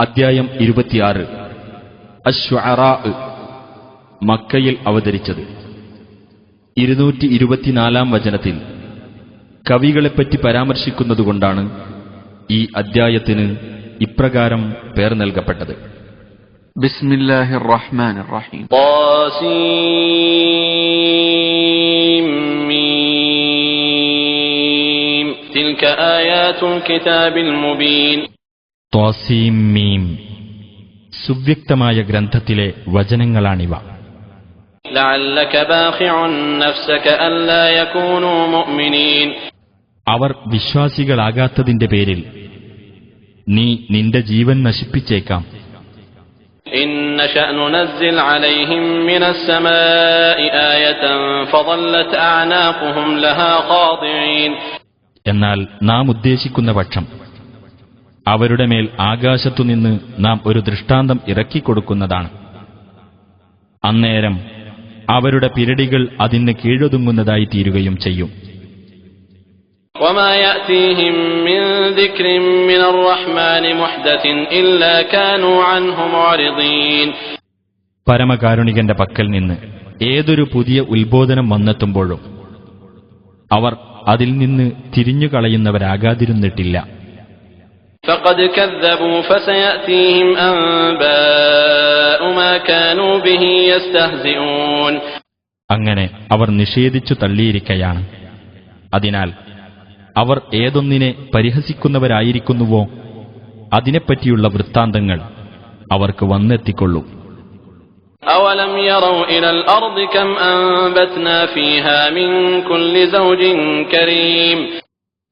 അദ്ധ്യായം 26 അശ്ശുഅറാ മക്കയിൽ അവതരിച്ചത്. 224 വചനത്തിൽ കവികളെപ്പറ്റി പരാമർശിക്കുന്നതുകൊണ്ടാണ് ഈ അദ്ധ്യായത്തിന് ഇപ്രകാരം പേർ നൽകപ്പെട്ടത്. ബിസ്മില്ലാഹിർ റഹ്മാനിർ റഹീം. ത്വാസീം തിൽക ആയാതുൽ കിതാബിൽ മുബീൻ. ത്വാസീം മീം, സുവ്യക്തമായ ഗ്രന്ഥത്തിലെ വചനങ്ങളാണിവ. ലഅല്ലക ബാഖിഉൻ നഫ്സക അല്ലാ യകൂനൂ മുഅ്മിനീൻ. അവർ വിശ്വാസികളാകാത്തതിന്റെ പേരിൽ നീ നിന്റെ ജീവൻ നശിപ്പിച്ചേക്കാം. ഇന്ന ശഅനു നസ്സിൽ അലൈഹിം മിനസ് സമാഇ ആയതൻ ഫളല്ലത് അഅനാഖുഹും ലഹാ ഖാദിഈൻ. എന്നാൽ നാം ഉദ്ദേശിക്കുന്ന പക്ഷം അവരുടെ മേൽ ആകാശത്തുനിന്ന് നാം ഒരു ദൃഷ്ടാന്തം ഇറക്കിക്കൊടുക്കുന്നതാണ്. അന്നേരം അവരുടെ പിരടികൾ അതിന് കീഴൊതുങ്ങുന്നതായി തീരുകയും ചെയ്യും. വമാ യഅതീഹിം മിൻ ദിക്രിൻ മിനർ റഹ്മാനി മുഹ്ദസിൻ ഇല്ലാ കാനൂ അൻഹു മുഅ്രിദീൻ. പരമകാരുണികന്റെ പക്കൽ നിന്ന് ഏതൊരു പുതിയ ഉത്ബോധനം വന്നെത്തുമ്പോഴും അവർ അതിൽ നിന്ന് തിരിഞ്ഞുകളയുന്നവരാകാതിരുന്നിട്ടില്ല. فقد كذبوا فسيأتيهم أنباء ما كانوا به يستهزئون. അങ്ങനെ അവർ നിഷേധിച്ചു തള്ളിയിരിക്കയാണ്. അതിനാൽ അവർ ഏതൊന്നിനെ പരിഹസിക്കുന്നവരായിരിക്കുന്നുവോ അതിനെപ്പറ്റിയുള്ള വൃത്താന്തങ്ങൾ അവർക്ക് വന്നെത്തിക്കൊള്ളും. أولم يروا إلى الأرض كم أنبتنا فيها من كل زوج كريم.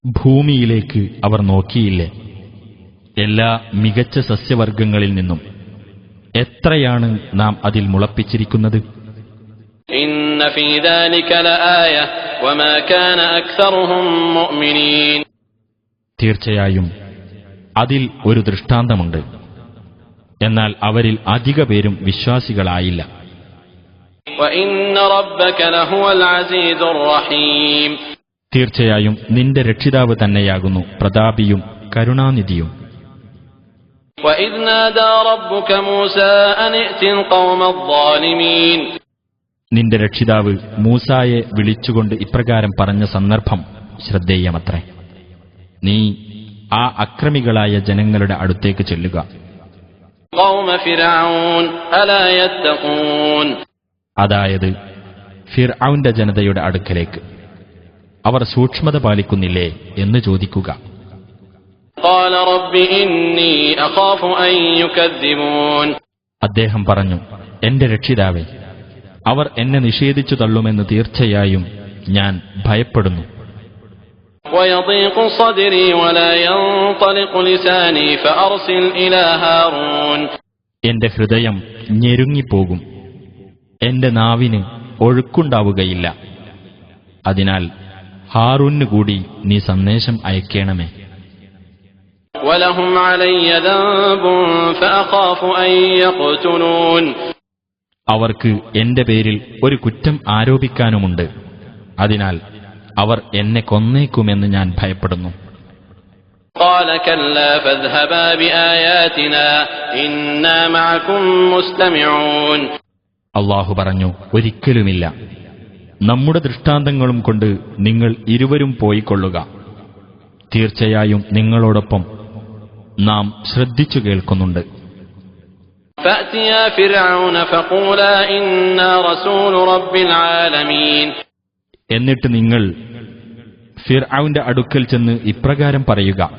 ഭൂമിയിലേക്ക് അവർ നോക്കിയില്ലേ? എല്ലാ മികച്ച സസ്യവർഗങ്ങളിൽ നിന്നും എത്രയാണ് നാം അതിൽ മുളപ്പിച്ചിരിക്കുന്നത്. ഇന്ന ഫീ ദാലിക ലആയ വമാ കാന അക്സറുഹും മുഅ്മിനീൻ. തീർച്ചയായും അതിൽ ഒരു ദൃഷ്ടാന്തമുണ്ട്, എന്നാൽ അവരിൽ അധിക പേരും വിശ്വാസികളായില്ല. വഇന്ന റബ്ബക ലഹുവൽ അസീസുർ റഹീം. തീർച്ചയായും നിന്റെ രക്ഷിതാവ് തന്നെയാകുന്നു പ്രതാപിയും കരുണാനിധിയും. وَإِذْ نَادَى رَبُّكَ مُوسَىٰ أَنِ ائْتِ الْقَوْمَ الظَّالِمِينَ. നിന്റെ രക്ഷിതാവ് മൂസായെ വിളിച്ചുകൊണ്ട് ഇപ്രകാരം പറഞ്ഞ സന്ദർഭം ശ്രദ്ധേയമത്രേ. നീ ആ അക്രമികളായ ജനങ്ങളുടെ അടുത്തേക്ക് ചെല്ലുക. قَوْمَ فِرْعَوْنَ أَلَا يَتَّقُونَ. അതായത് ഫിർഔന്റെ ജനതയുടെ അടുക്കലേക്ക്. അവർ സൂക്ഷ്മത പാലിക്കുന്നില്ലേ എന്ന് ചോദിക്കുക. قَالَ رَبِّ إِنِّي أَخَافُ أَن يُكَذِّبُونِ. അദ്ദേഹം പറഞ്ഞു, എന്റെ രക്ഷിതാവേ, അവർ എന്നെ നിഷേധിച്ചു തള്ളുമെന്ന് തീർച്ചയായും ഞാൻ ഭയപ്പെടുന്നു. وَيَضِيقُ صَدْرِي وَلَا يَنطَلِقُ لِسَانِي فَأَرْسِلْ إِلَىٰ هَارُونَ. എന്റെ ഹൃദയം ഞെരുങ്ങിപ്പോകും, എന്റെ നാവിന് ഒഴുക്കുണ്ടാവുകയില്ല. അതിനാൽ ഹാറൂന് കൂടി നീ സന്ദേശം അയക്കേണമേ. وَلَهُمْ عَلَيَّ ذَنبٌ فَأَخَافُ أَن يَقْتُلُونِ. അവർക്ക് എന്റെ പേരിൽ ഒരു കുറ്റം ആരോപിക്കാനുമുണ്ട്. അതിനാൽ അവർ എന്നെ കൊന്നേക്കുമെന്ന് ഞാൻ ഭയപ്പെടുന്നു. قَالَ كَلَّا فَاذْهَبَا بِآيَاتِنَا إِنَّا مَعَكُمْ مُسْتَمِعُونَ. അല്ലാഹു പറഞ്ഞു, ഒരിക്കലുമില്ല. നമ്മുടെ ദൃഷ്ടാന്തങ്ങളും കൊണ്ട് നിങ്ങൾ ഇരുവരും പോയിക്കൊള്ളുക. തീർച്ചയായും നിങ്ങളോടൊപ്പം നാം ശ്രദ്ധിച്ചു കേൾക്കുന്നുണ്ട്. فَأْتِيَا فِرْعَوْنَ فَقُولَا إِنَّا رَسُولُ رَبِّ الْعَالَمِينَ. എന്നിട്ട് നിങ്ങൾ ഫിർഔന്റെ അടുക്കൽ ചെന്ന് ഇപ്രകാരം പറയുക,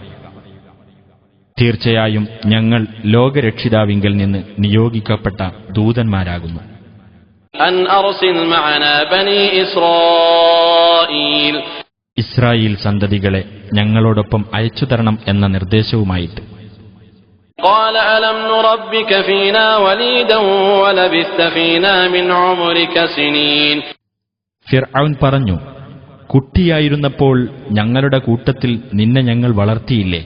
തീർച്ചയായും ഞങ്ങൾ ലോകരക്ഷിതാവിങ്കൽ നിന്ന് നിയോഗിക്കപ്പെട്ട ദൂതന്മാരാകുന്നു. أَنْ أَرْسِلْ مَعَنَا بَنِي إِسْرَائِيلَ. ഇസ്രായേൽ സന്തതികളെ ഞങ്ങളോടൊപ്പം അയച്ചു തരണം എന്ന നിർദ്ദേശവുമായിട്ട്. قَالَ أَلَمْ نُرَبِّكَ فِينَا وَلِيدًا وَلَبِثْتَ فِينَا مِنْ عُمُرِكَ سِنِينَ. ഫിർഔൻ പറഞ്ഞു, കുട്ടിയായിരുന്നപ്പോൾ ഞങ്ങളുടെ കൂട്ടത്തിൽ നിന്നെ ഞങ്ങൾ വളർത്തിയില്ലേ?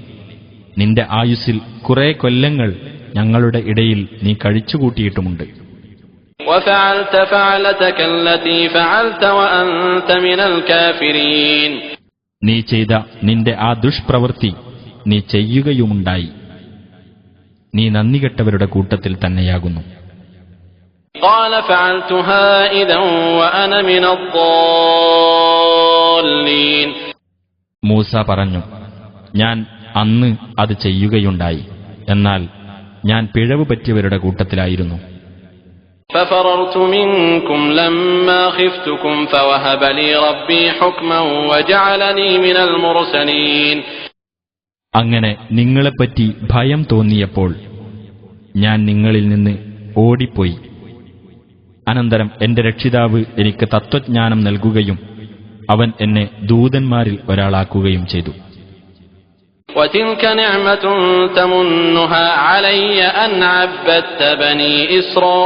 നിന്റെ ആയുസ്സിൽ കുറെ കൊല്ലങ്ങൾ ഞങ്ങളുടെ ഇടയിൽ നീ കഴിച്ചുകൂട്ടിയിട്ടുമുണ്ട്. وَفَعَلْتَ فَعْلَتَكَ الَّتِي فَعَلْتَ وَأَنْتَ مِنَ الْكَافِرِينَ. നീ ചെയ്ത നിന്റെ ആ ദുഷ്പ്രവൃത്തി നീ ചെയ്യുകയുമുണ്ടായി. നീ നന്ദികെട്ടവരുടെ കൂട്ടത്തിൽ തന്നെയാകുന്നു. قال فعلتها إذا وأنا من الضالين. മൂസ പറഞ്ഞു, ഞാൻ അന്ന് അത് ചെയ്യുകയുണ്ടായി, എന്നാൽ ഞാൻ പിഴവ് പറ്റിയവരുടെ കൂട്ടത്തിലായിരുന്നു. ففررت منكم لما خفتكم فوهب لي ربي حكما وجعلني من المرسلين. അങ്ങനെ നിങ്ങളെപ്പറ്റി ഭയം തോന്നിയപ്പോൾ ഞാൻ നിങ്ങളിൽ നിന്ന് ഓടിപ്പോയി. അനന്തരം എന്റെ രക്ഷിതാവ് എനിക്ക് തത്വജ്ഞാനം നൽകുകയും അവൻ എന്നെ ദൂതന്മാരിൽ ഒരാളാക്കുകയും ചെയ്തു. وتلك نعمة تمنها علي أن عبدت بني إسرائيل.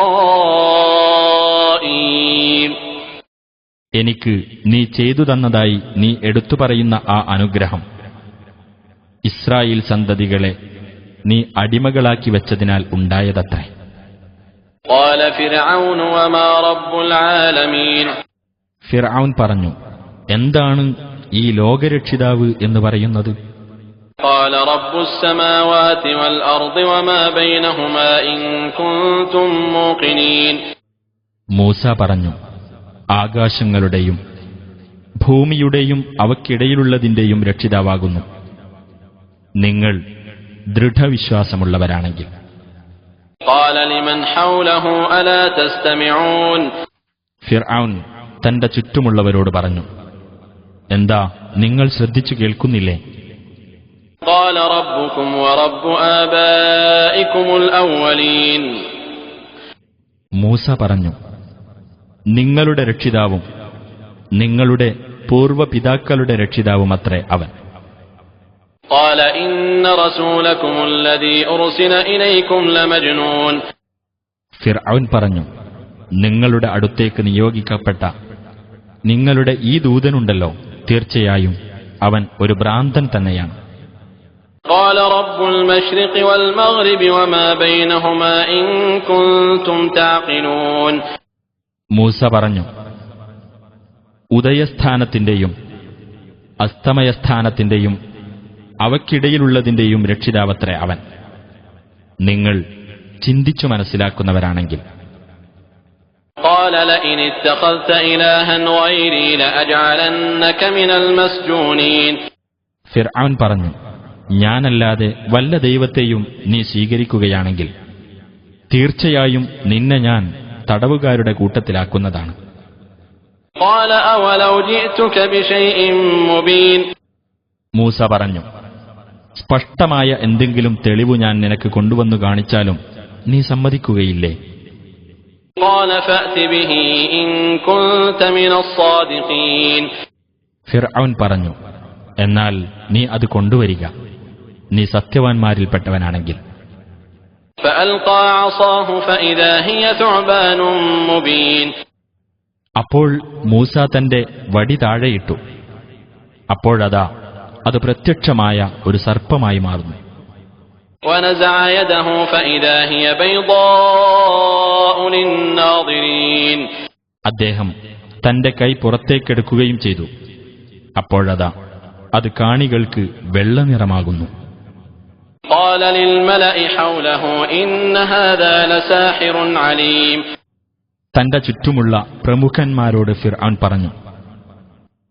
എനിക്ക് നീ ചെയ്തു തന്നതായി നീ എടുത്തു പറയുന്ന ആ അനുഗ്രഹം ഇസ്രായേൽ സന്തതികളെ നീ അടിമകളാക്കി വെച്ചതിനാൽ ഉണ്ടായതത്രേ. قال فرعون وما رب العالمين. ഫിർഔൻ പറഞ്ഞു, എന്താണ് ഈ ലോകരക്ഷിതാവ് എന്ന് പറയുന്നത്? قال رب السماوات والأرض وما بينهما إن كنتم موقنين. മൂസ പറഞ്ഞു, ആകാശങ്ങളുടെയും ഭൂമിയുടെയും അവയ്ക്കിടയിലുള്ളതിന്റെയും രക്ഷിതാവാകുന്നു, നിങ്ങൾ ദൃഢവിശ്വാസമുള്ളവരാണെങ്കിൽ. قال لمن حوله ألا تستمعون. ഫിർഔൻ തന്റെ ചുറ്റുമുള്ളവരോട് പറഞ്ഞു, എന്താ നിങ്ങൾ ശ്രദ്ധിച്ചു കേൾക്കുന്നില്ലേ? قال ربكم ورب آبائكم الأولين. മൂസ പറഞ്ഞു, നിങ്ങളുടെ രക്ഷിതാവും നിങ്ങളുടെ പൂർവ്വപിതാക്കളുടെ രക്ഷിതാവുമത്രേ അവൻ. قال إن رسولكم الذي أرسل إليكم لمجنون. ഫിർഔൻ പറഞ്ഞു, നിങ്ങളുടെ അടുത്തേക്ക് നിയോഗിക്കപ്പെട്ട നിങ്ങളുടെ ഈ ദൂതനുണ്ടല്ലോ, തീർച്ചയായും അവൻ ഒരു ഭ്രാന്തൻ തന്നെയാണ്. قال رب المشرق والمغرب وما بينهما إن كنتم تعقلون. മൂസ പറഞ്ഞു, ഉദയസ്ഥാനത്തിന്റെയും അസ്തമയസ്ഥാനത്തിന്റെയും അവയ്ക്കിടയിലുള്ളതിന്റെയും രക്ഷിതാവത്രേ അവൻ, നിങ്ങൾ ചിന്തിച്ചു മനസ്സിലാക്കുന്നവരാണെങ്കിൽ. قال لئن اتخذت إلها غيري لأجعلنك من المسجونين. ഫിർഔൻ പറഞ്ഞു, ഞാനല്ലാതെ വല്ല ദൈവത്തെയും നീ സ്വീകരിക്കുകയാണെങ്കിൽ തീർച്ചയായും നിന്നെ ഞാൻ തടവുകാരുടെ കൂട്ടത്തിലാക്കുന്നതാണ്. قال أولو جئتك بشيء مبين. മൂസ പറഞ്ഞു, സ്പഷ്ടമായ എന്തെങ്കിലും തെളിവ് ഞാൻ നിനക്ക് കൊണ്ടുവന്നു കാണിച്ചാലും നീ സമ്മതിക്കുകയില്ലേ? قال فأت به إن كنت من الصادقين. ഫിർഔൻ പറഞ്ഞു, എന്നാൽ നീ അത് കൊണ്ടുവരിക, നീ സത്യവാൻമാരിൽപ്പെട്ടവനാണെങ്കിൽ. فألقى عصاه فإذا هي ثعبان مبين. അപ്പോൾ മൂസ തന്റെ വടി താഴെയിട്ടു, അപ്പോഴതാ അത് പ്രത്യക്ഷമായ ഒരു സർപ്പമായി മാറുന്നു. ونزع يده فإذا هي بيضاء للناظرين. അദ്ദേഹം തന്റെ കൈ പുറത്തേക്കെടുക്കുകയും ചെയ്തു, അപ്പോഴതാ അത് കാണികൾക്ക് വെള്ളനിറമാകുന്നു. قال للملأ حوله إن هذا لساحر عليم. തന്റെ ചുറ്റുമുള്ള പ്രമുഖന്മാരോട് ഫിർഔൻ പറഞ്ഞു,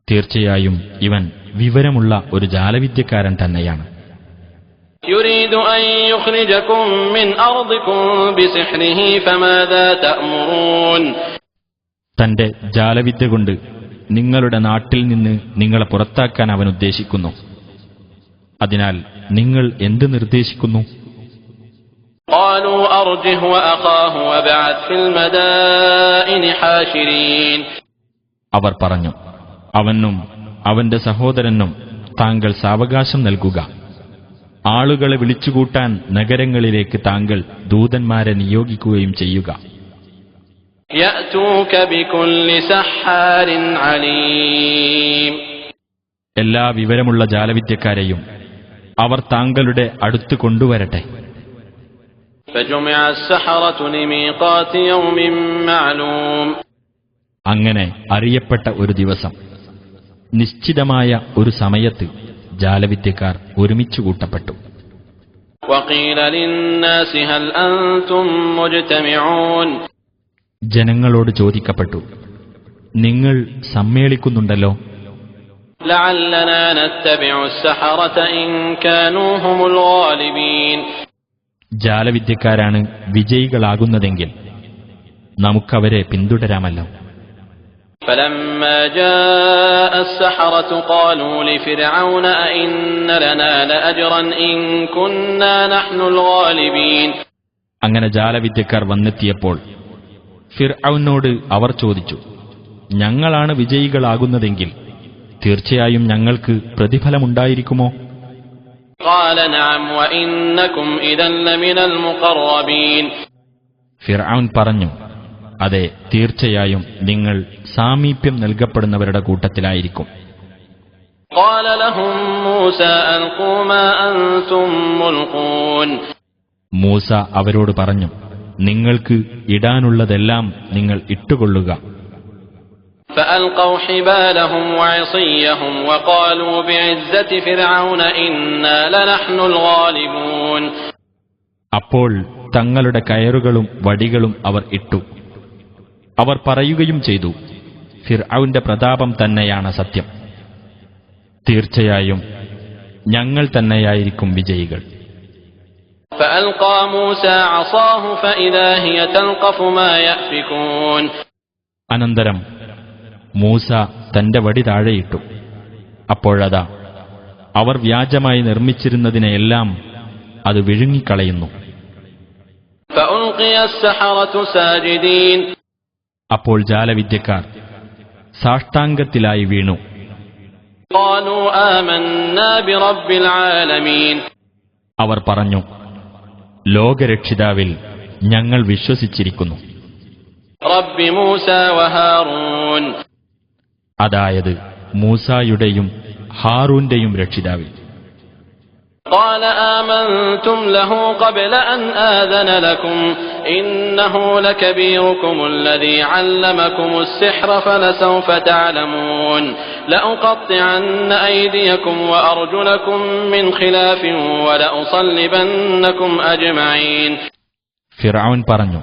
തീർച്ചയായും ഇവൻ വിവരമുള്ള ഒരു ജാലവിദ്യക്കാരൻ തന്നെയാണ്. يريد أن يخرجكم من أرضكم بسحره فماذا تأمرون. തന്റെ ജാലവിദ്യ കൊണ്ട് നിങ്ങളുടെ നാട്ടിൽ നിന്ന് നിങ്ങളെ പുറത്താക്കാൻ അവൻ ഉദ്ദേശിക്കുന്നു. അതിനാൽ നിങ്ങൾ എന്ത് നിർദ്ദേശിക്കുന്നു? قالوا أرجه وأخاه وابعث في المدائن حاشرين. അവർ പറഞ്ഞു, അവനും അവന്റെ സഹോദരനും താങ്കൾ സാവകാശം നൽകുക. ആളുകളെ വിളിച്ചുകൂട്ടാൻ നഗരങ്ങളിലേക്ക് താങ്കൾ ദൂതന്മാരെ നിയോഗിക്കുകയും ചെയ്യുക. يأتوك بكل سحار عليم. എല്ലാ വിവരമുള്ള ജാലവിദ്യക്കാരെയും അവർ താങ്കളുടെ അടുത്ത് കൊണ്ടുവരട്ടെ. فجمع السحرة لميقات يوم معلوم. അങ്ങനെ അറിയപ്പെട്ട ഒരു ദിവസം, നിശ്ചിതമായ ഒരു സമയത്ത് ജാലവിദ്യക്കാർ ഒരുമിച്ചു കൂട്ടപ്പെട്ടു. وقيل للناس هل أنتم مجتمعون ജനങ്ങളോട് ചോദിക്കപ്പെട്ടു, നിങ്ങൾ സമ്മേളിക്കുന്നുണ്ടല്ലോ? لعلنا نتبع السحرة إن كانوا هم الغالبين ജാലവിദ്യക്കാരാണ് വിജയികളാകുന്നതെങ്കിൽ നമുക്കവരെ പിന്തുടരാമല്ലോ. فلما جاء السحرة قالوا لفرعون أئن لنا لأجرا إن كنا نحن الغالبين അങ്ങനെ ജാലവിദ്യക്കാർ വന്നെത്തിയപ്പോൾ ഫിർഔനോട് അവർ ചോദിച്ചു, ഞങ്ങളാണ് വിജയികളാകുന്നതെങ്കിൽ തീർച്ചയായും ഞങ്ങൾക്ക് പ്രതിഫലമുണ്ടായിരിക്കുമോ? قال نعم وإنكم إذا لمن المقربين ഫിർഔൻ പറഞ്ഞു, അതെ, തീർച്ചയായും നിങ്ങൾ സാമീപ്യം നൽകപ്പെടുന്നവരുടെ കൂട്ടത്തിലായിരിക്കും. قال لهم موسى ألقوا ما أنتم ملقون മൂസ അവരോട് പറഞ്ഞു, നിങ്ങൾക്ക് ഇടാനുള്ളതെല്ലാം നിങ്ങൾ ഇട്ടുകൊള്ളുക. فألقوا حبالهم وعصيهم وقالوا بعزة فرعون إنا لنحن الغالبون അപ്പോൾ തങ്ങളുടെ കയറുകളും വടികളും അവർ ഇട്ടു. അവർ പറയുകയും ചെയ്തു, ഫിർഔന്റെ പ്രതാപം തന്നെയാണ് സത്യം. തീർച്ചയായും ഞങ്ങൾ തന്നെയായിരിക്കും വിജയികൾ. فألقى موسى عصاه فإذا هي تلقف ما يأفكون അനന്തരം മൂസ തന്റെ വടി താഴെയിട്ടു. അപ്പോഴതാ അവർ വ്യാജമായി നിർമ്മിച്ചിരുന്നതിനെയെല്ലാം അത് വിഴുങ്ങിക്കളയുന്നു. فألقي السحرة ساجدين അപ്പോൾ ജാലവിദ്യക്കാർ സാഷ്ടാംഗത്തിലായി വീണു. قالوا آمنا برب العالمين അവർ പറഞ്ഞു, ലോകരക്ഷിതാവിൽ ഞങ്ങൾ വിശ്വസിച്ചിരിക്കുന്നു. رب موسى وهارون അതായത് മൂസായുടെയും ഹാറൂന്റെയും രക്ഷിതാവിൽ. قال آمنتم له قبل أن آذن لكم إنه لكبيركم الذي علمكم السحر فلسوف تعلمون لأقطعن أيديكم وأرجلكم من خلاف ولأصلبنكم أجمعين ഫിർഔൻ പറഞ്ഞു,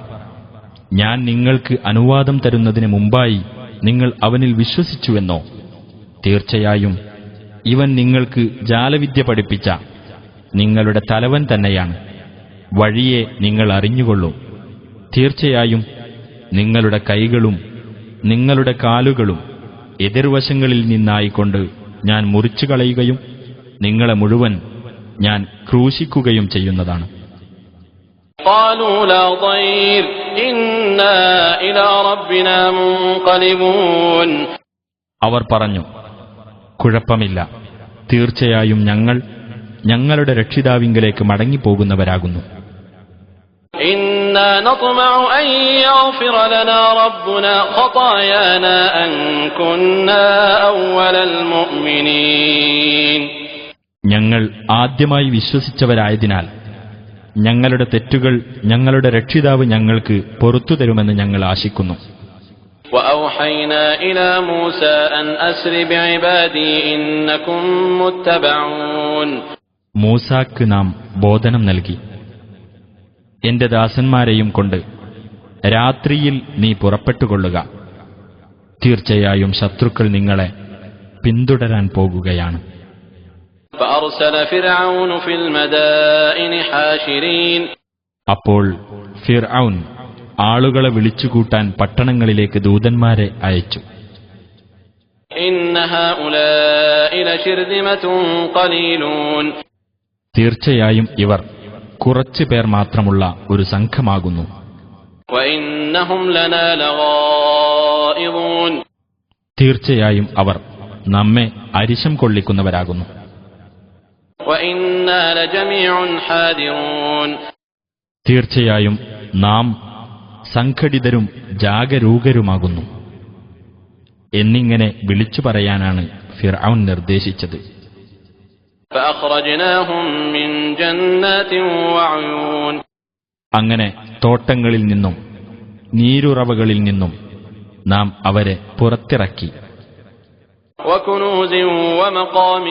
ഞാൻ നിങ്ങൾക്ക് അനുവാദം തരുന്നതിന് മുമ്പായി നിങ്ങൾ അവനിൽ വിശ്വസിച്ചുവെന്നോ? തീർച്ചയായും ഇവൻ നിങ്ങൾക്ക് ജാലവിദ്യ പഠിപ്പിച്ച നിങ്ങളുടെ തലവൻ തന്നെയാണ്. വഴിയെ നിങ്ങൾ അറിഞ്ഞുകൊള്ളൂ. തീർച്ചയായും നിങ്ങളുടെ കൈകളും നിങ്ങളുടെ കാലുകളും എതിർവശങ്ങളിൽ നിന്നായിക്കൊണ്ട് ഞാൻ മുറിച്ചു കളയുകയും നിങ്ങളെ മുഴുവൻ ഞാൻ ക്രൂശിക്കുകയും ചെയ്യുന്നതാണ്. قالوا لا ضير إنا إلى ربنا منقلبون അവർ പറഞ്ഞു, കുഴപ്പമില്ല, തീർച്ചയായും ഞങ്ങൾ ഞങ്ങളുടെ രക്ഷിതാവിങ്കലേക്ക് മടങ്ങിപ്പോകുന്നവരാകുന്നു. إنا نطمع أن يغفر لنا ربنا خطايانا أن كنا أول المؤمنين ഞങ്ങൾ ആദ്യമായി വിശ്വസിച്ചവരായതിനാൽ ഞങ്ങളുടെ തെറ്റുകൾ ഞങ്ങളുടെ രക്ഷിതാവ് ഞങ്ങൾക്ക് പൊറുത്തു തരുമെന്ന് ഞങ്ങൾ ആശിക്കുന്നു. وأوحينا إلى موسى أن أسر بعبادي إنكم متبعون മൂസാക്ക് നാം ബോധനം നൽകി, എന്റെ ദാസന്മാരെയും കൊണ്ട് രാത്രിയിൽ നീ പുറപ്പെട്ടുകൊള്ളുക. തീർച്ചയായും ശത്രുക്കൾ നിങ്ങളെ പിന്തുടരാൻ പോകുകയാണ്. فأرسل فرعون في المدائن حاشرين അപ്പോൾ ഫിർഔൻ ആളുകളെ വിളിച്ചുകൂട്ടാൻ പട്ടണങ്ങളിലേക്ക് ദൂതന്മാരെ അയച്ചു. إن هؤلاء لشرذمة قليلون തീർച്ചയായും ഇവർ കുറച്ചു പേർ മാത്രമുള്ള ഒരു സംഘമാകുന്നു. وإنهم لنا لغائظون തീർച്ചയായും അവർ നമ്മെ അരിശം കൊള്ളിക്കുന്നവരാകുന്നു. وإنا لجميع حاذرون തീർച്ചയായും നാം സംഘടിതരും ജാഗരൂകരുമാകുന്നു എന്നിങ്ങനെ വിളിച്ചു പറയാനാണ് ഫിർഔൻ നിർദ്ദേശിച്ചത്. فأخرجناهم من جنات وعيون അങ്ങനെ തോട്ടങ്ങളിൽ നിന്നും നീരുറവകളിൽ നിന്നും നാം അവരെ പുറത്തിറക്കി. وكنوز ومقام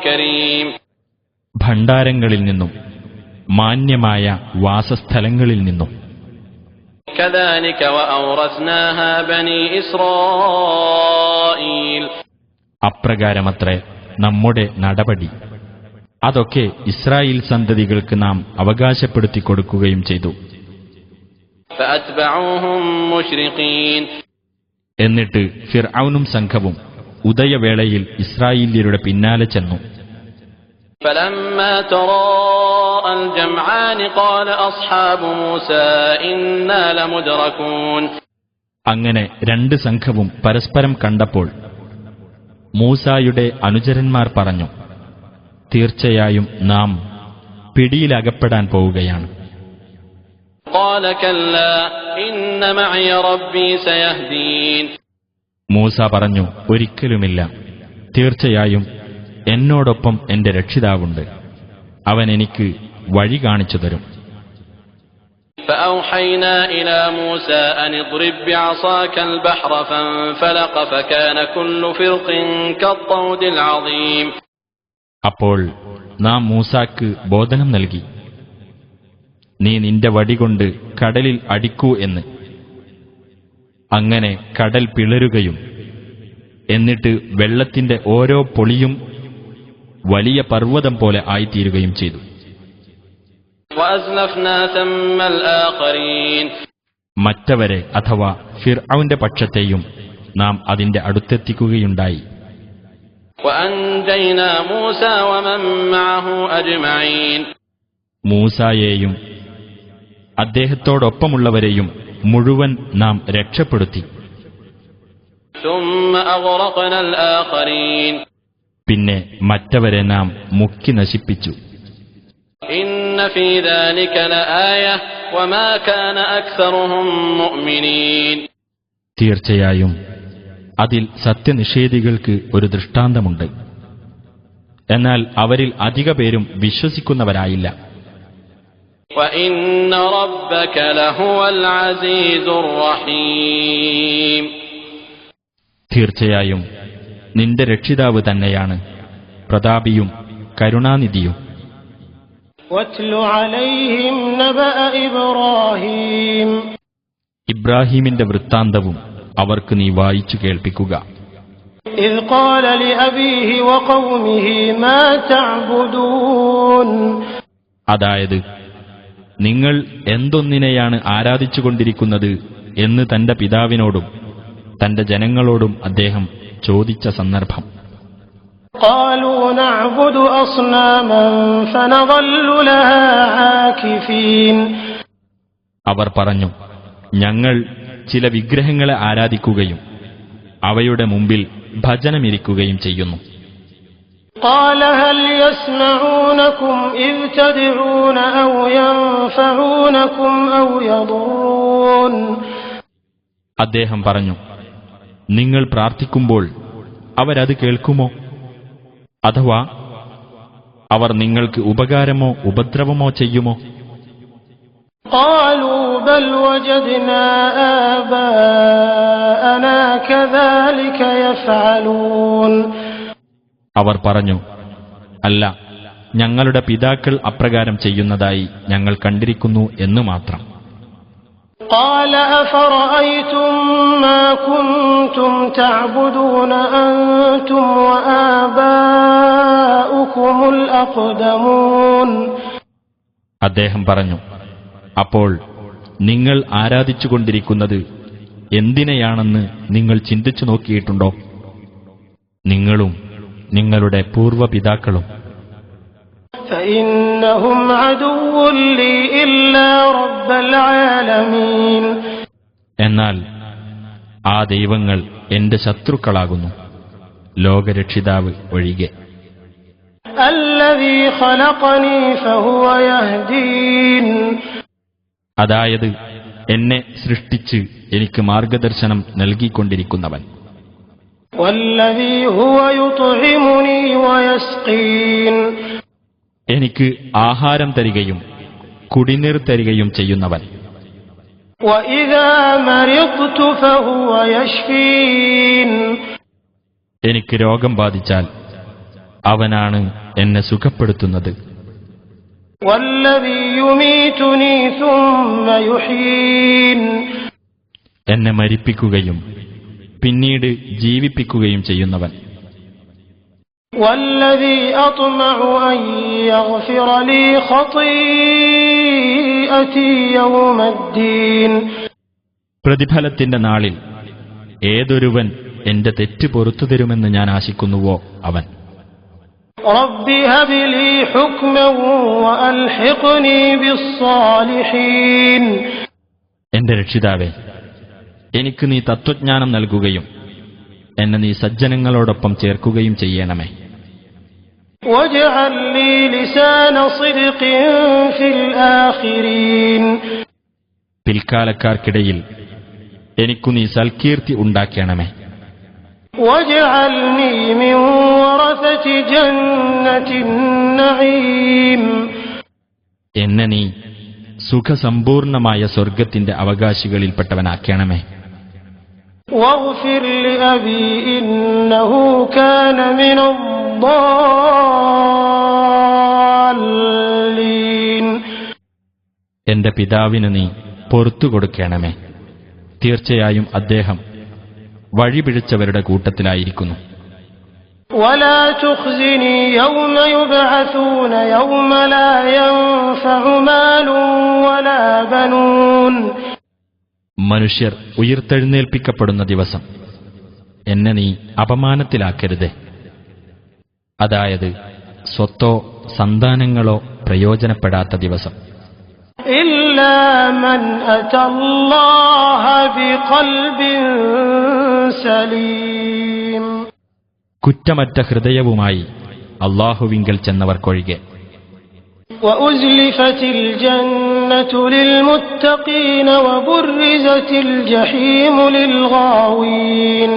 كريم ഭണ്ഡാരങ്ങളിൽ നിന്നും മാന്യമായ വാസസ്ഥലങ്ങളിൽ നിന്നും. كذلك وأورثناها بني إسرائيل. അപ്രകാരമത്രേ നമ്മുടെ നടപടി. അതൊക്കെ ഇസ്രായേൽ സന്തതികൾക്ക് നാം അവകാശപ്പെടുത്തി കൊടുക്കുകയും ചെയ്തു. فأتبعوهم مشرقين. എന്നിട്ട് ഫിർഔനും സംഘവും ഉദയവേളയിൽ ഇസ്രായേല്യരുടെ പിന്നാലെ ചെന്നു. فلما تراءى الجمعان قال أصحاب موسى إنا لمدركون. അങ്ങനെ രണ്ട് സംഘവും പരസ്പരം കണ്ടപ്പോൾ മൂസായുടെ അനുചരന്മാർ പറഞ്ഞു, തീർച്ചയായും നാം പിടിയിലകപ്പെടാൻ പോവുകയാണ്. قال كلا إن معي ربي سيهدين. മൂസ പറഞ്ഞു, ഒരിക്കലുമില്ല, തീർച്ചയായും എന്നോടൊപ്പം എന്റെ രക്ഷിതാവുണ്ട്, അവൻ എനിക്ക് വഴി കാണിച്ചു തരും. فأوحينا إلى موسى أن اضرب بعصاك البحر فانفلق فكان كل فرق كالطود العظيم. അപ്പോൾ നാം മൂസാക്ക് ബോധനം നൽകി, നീ നിന്റെ വടികൊണ്ട് കടലിൽ അടിക്കൂ എന്ന്. അങ്ങനെ കടൽ പിളരുകയും എന്നിട്ട് വെള്ളത്തിന്റെ ഓരോ പൊളിയും വലിയ പർവ്വതം പോലെ ആയിത്തീരുകയും ചെയ്തു. وأزلفنا ثم الآخرين. മറ്റവരെ അഥവാ ഫിർഔന്റെ പക്ഷത്തെയും നാം അതിന്റെ അടുത്തെത്തിക്കുകയുണ്ടായി. وأنجينا موسى ومن معه أجمعين. മൂസായെയും അദ്ദേഹത്തോടൊപ്പമുള്ളവരെയും മുഴുവൻ നാം രക്ഷപ്പെടുത്തി. ثم أغرقنا الآخرين. പിന്നെ മറ്റവരെ നാം മുക്കി നശിപ്പിച്ചു. إن في ذلك لآية وما كان أكثرهم مؤمنين. തീർച്ചയായും അതിൽ സത്യനിഷേധികൾക്ക് ഒരു ദൃഷ്ടാന്തമുണ്ട്, എന്നാൽ അവരിൽ അധിക പേരും വിശ്വസിക്കുന്നവരായില്ല. وإن ربك لهو العزيز الرحيم. തീർച്ചയായും നിന്റെ രക്ഷിതാവ് തന്നെയാണ് പ്രതാപിയും കരുണാനിധിയും. واتل عليهم نبأ إبراهيم. ഇബ്രാഹീമിന്റെ വൃത്താന്തവും അവർക്ക് നീ വായിച്ചു കേൾപ്പിക്കുക. إذ قال لأبيه وقومه ما تعبدون. അതായത്, നിങ്ങൾ എന്തൊന്നിനെയാണ് ആരാധിച്ചുകൊണ്ടിരിക്കുന്നത് എന്ന് തന്റെ പിതാവിനോടും തന്റെ ജനങ്ങളോടും അദ്ദേഹം ചോദിച്ച സന്ദർഭം. قالوا نعبد أصناما فنظل لها عاكفين. അവർ പറഞ്ഞു, ഞങ്ങൾ ചില വിഗ്രഹങ്ങളെ ആരാധിക്കുകയും അവയുടെ മുമ്പിൽ ഭജനമിരിക്കുകയും ചെയ്യുന്നു. قال هل يسمعونكم إذ تدعون أو ينفعونكم أو يضرون. അദ്ദേഹം പറഞ്ഞു, നിങ്ങൾ പ്രാർത്ഥിക്കുമ്പോൾ അവരത് കേൾക്കുമോ? അഥവാ അവർ നിങ്ങൾക്ക് ഉപകാരമോ ഉപദ്രവമോ ചെയ്യുമോ? قالوا بل وجدنا آباءنا كذلك يفعلون. അവർ പറഞ്ഞു, അല്ല, ഞങ്ങളുടെ പിതാക്കൾ അപ്രകാരം ചെയ്യുന്നതായി ഞങ്ങൾ കണ്ടിരിക്കുന്നു എന്ന് മാത്രം. قال أفرأيتم ما كنتم تعبدون أنتم وآباؤكم الأقدمون. അദ്ദേഹം പറഞ്ഞു, അപ്പോൾ നിങ്ങൾ ആരാധിച്ചുകൊണ്ടിരിക്കുന്നത് എന്തിനെയാണെന്ന് നിങ്ങൾ ചിന്തിച്ചു നോക്കിയിട്ടുണ്ടോ? നിങ്ങളും നിങ്ങളുടെ പൂർവ്വപിതാക്കളും. فإنهم عدو لي إلا رب العالمين. എന്നാൽ ആ ദൈവങ്ങൾ എന്റെ ശത്രുക്കളാകുന്നു, ലോകരക്ഷിതാവ് ഒഴികെ. الذي خلقني فهو يهدين. അതായത്, എന്നെ സൃഷ്ടിച്ച് എനിക്ക് മാർഗദർശനം നൽകിക്കൊണ്ടിരിക്കുന്നവൻ. والذي هو يطعمني ويسقين. എനിക്ക് ആഹാരം തരികയും കുടിനീർ തരികയും ചെയ്യുന്നവൻ. وإذا مرضت فهو يشفين. എനിക്ക് രോഗം ബാധിച്ചാൽ അവനാണ് എന്നെ സുഖപ്പെടുത്തുന്നത്. والذي يميتني ثم يحيين എന്നെ മരിപ്പിക്കുകയും പിന്നീട് ജീവിപ്പിക്കുകയും ചെയ്യുന്നവൻ. والذي أطمع أن يغفر لي خطيئتي يوم الدين പ്രതിഫലത്തിന്റെ നാളിൽ ഏതൊരുവൻ എന്റെ തെറ്റ് പൊറുത്തു തരുമെന്ന് ഞാൻ ആശിക്കുന്നുവോ അവൻ. رب هب لي حكما وألحقني بالصالحين എന്റെ രക്ഷിതാവേ, എനിക്ക് നീ തത്വജ്ഞാനം നൽകുകയും എന്നെ നീ സജ്ജനങ്ങളോടൊപ്പം ചേർക്കുകയും ചെയ്യണമേ. واجعل لي لسان صدق في الآخرين പിൽക്കാലക്കാർക്കിടയിൽ എനിക്കു നീ സൽകീർത്തി ഉണ്ടാക്കണമേ. واجعلني من ورثة جنة النعيم എന്നെ നീ സുഖസമ്പൂർണമായ സ്വർഗത്തിന്റെ അവകാശികളിൽപ്പെട്ടവനാക്കണമേ. واغفر لأبي إنه كان من الضالين എന്റെ പിതാവിന് നീ പൊറത്തു കൊടുക്കണമേ. തീർച്ചയായും അദ്ദേഹം വഴിപിഴച്ചവരുടെ കൂട്ടത്തിലായിരിക്കുന്നു. ولا تخزني يوم يبعثون يوم لا ينفع مال ولا بنون മനുഷ്യർ ഉയിർത്തെഴുന്നേൽപ്പിക്കപ്പെടുന്ന ദിവസം എന്നെ നീ അപമാനത്തിലാക്കരുതേ. അതായത് സ്വത്തോ സന്താനങ്ങളോ പ്രയോജനപ്പെടാത്ത ദിവസം. إلا من أتى الله بقلب سليم കുറ്റമറ്റ ഹൃദയവുമായി അല്ലാഹുവിങ്കൽ ചെന്നവർക്കൊഴികെ. وأزلفت الجنة للمتقين وبرزت الجحيم للغاوين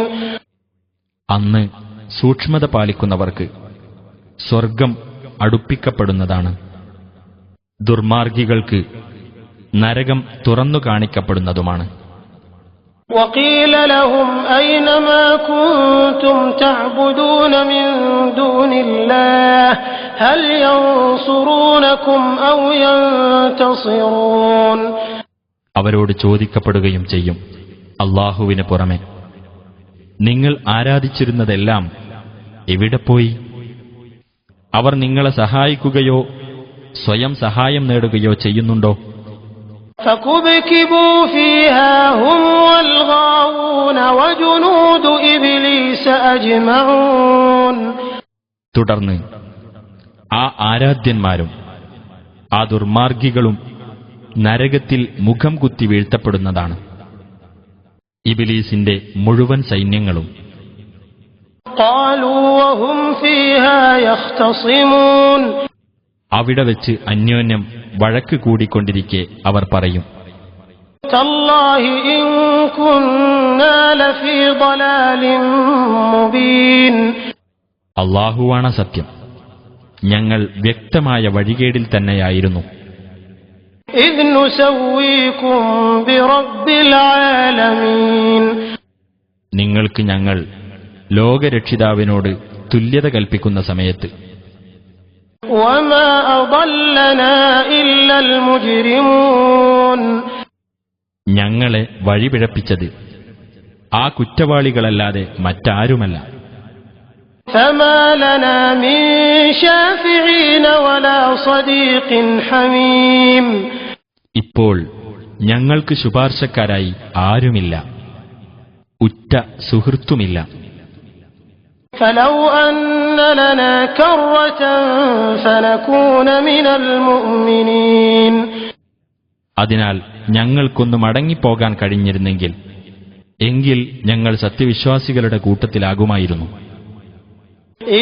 അന്ന് സൂക്ഷ്മത പാലിക്കുന്നവർക്ക് സ്വർഗം അടുപ്പിക്കപ്പെടുന്നതാണ്. ദുർമാർഗികൾക്ക് നരകം തുറന്നു കാണിക്കപ്പെടുന്നതുമാണ്. وقيل لهم أين ما كنتم تعبدون من دون الله هل ينصرونكم أو ينتصرون അവരോട് ചോദിക്കപ്പെടുകയും ചെയ്യും, അല്ലാഹുവിന് പുറമെ നിങ്ങൾ ആരാധിച്ചിരുന്നതെല്ലാം എവിടെ പോയി? അവർ നിങ്ങളെ സഹായിക്കുകയോ സ്വയം സഹായം നേടുകയോ ചെയ്യുന്നുണ്ടോ? فكبكبوا فيها هم والغاوون وجنود إبليس أجمعون തുടർന്ന് ആ ആരാധ്യന്മാരും ആ ദുർമാർഗികളും നരകത്തിൽ മുഖം കുത്തി വീഴ്ത്തപ്പെടുന്നതാണ്. ഇബ്ലീസിന്റെ മുഴുവൻ സൈന്യങ്ങളും. قالوا وهم فيها يختصمون അവിടെ വെച്ച് അന്യോന്യം വഴക്ക് കൂടിക്കൊണ്ടിരിക്കെ അവർ പറയും, تالله إن كنا لفي ضلال مبين അല്ലാഹുവാണ് സത്യം, ഞങ്ങൾ വ്യക്തമായ വഴികേടിൽ തന്നെയായിരുന്നു. إذ نسويكم برب العالمين നിങ്ങൾക്ക് ഞങ്ങൾ ലോകരക്ഷിതാവിനോട് തുല്യത കൽപ്പിക്കുന്ന സമയത്ത്. وما أضلنا إلا المجرمون ഞങ്ങളെ വഴിപിഴപ്പിച്ചത് ആ കുറ്റവാളികളല്ലാതെ മറ്റാരുമല്ല. فما لنا من شافعين ولا صديق حميم ഇപ്പോൾ ഞങ്ങൾക്ക് ശുപാർശക്കാരായി ആരുമില്ല, ഉറ്റ സുഹൃത്തുമില്ല. فلو أن لنا كرة فنكون من المؤمنين അതിനാൽ ഞങ്ങൾക്കൊന്ന് മടങ്ങിപ്പോകാൻ കഴിഞ്ഞിരുന്നെങ്കിൽ എങ്കിൽ ഞങ്ങൾ സത്യവിശ്വാസികളുടെ കൂട്ടത്തിലാകുമായിരുന്നു.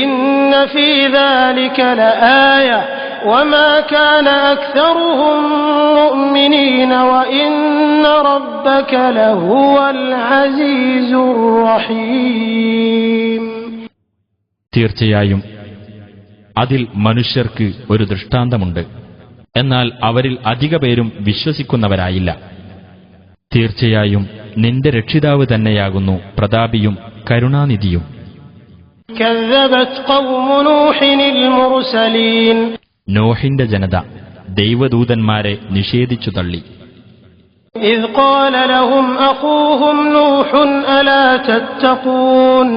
إن في ذلك لآية وما كان أكثرهم مؤمنين وإن ربك لهو العزيز الرحيم തീർച്ചയായും അതിൽ മനുഷ്യർക്ക് ഒരു ദൃഷ്ടാന്തമുണ്ട്, എന്നാൽ അവരിൽ അധിക പേരും വിശ്വസിക്കുന്നവരായില്ല. തീർച്ചയായും നിന്റെ രക്ഷിതാവ് തന്നെയാകുന്നു പ്രതാപിയും കരുണാനിധിയും. كذبت قوم نوح المرسلين നോഹിന്റെ ജനത ദൈവദൂതന്മാരെ നിഷേധിച്ചു തള്ളി. إذ قال لهم أخوهم نوح ألا تتقون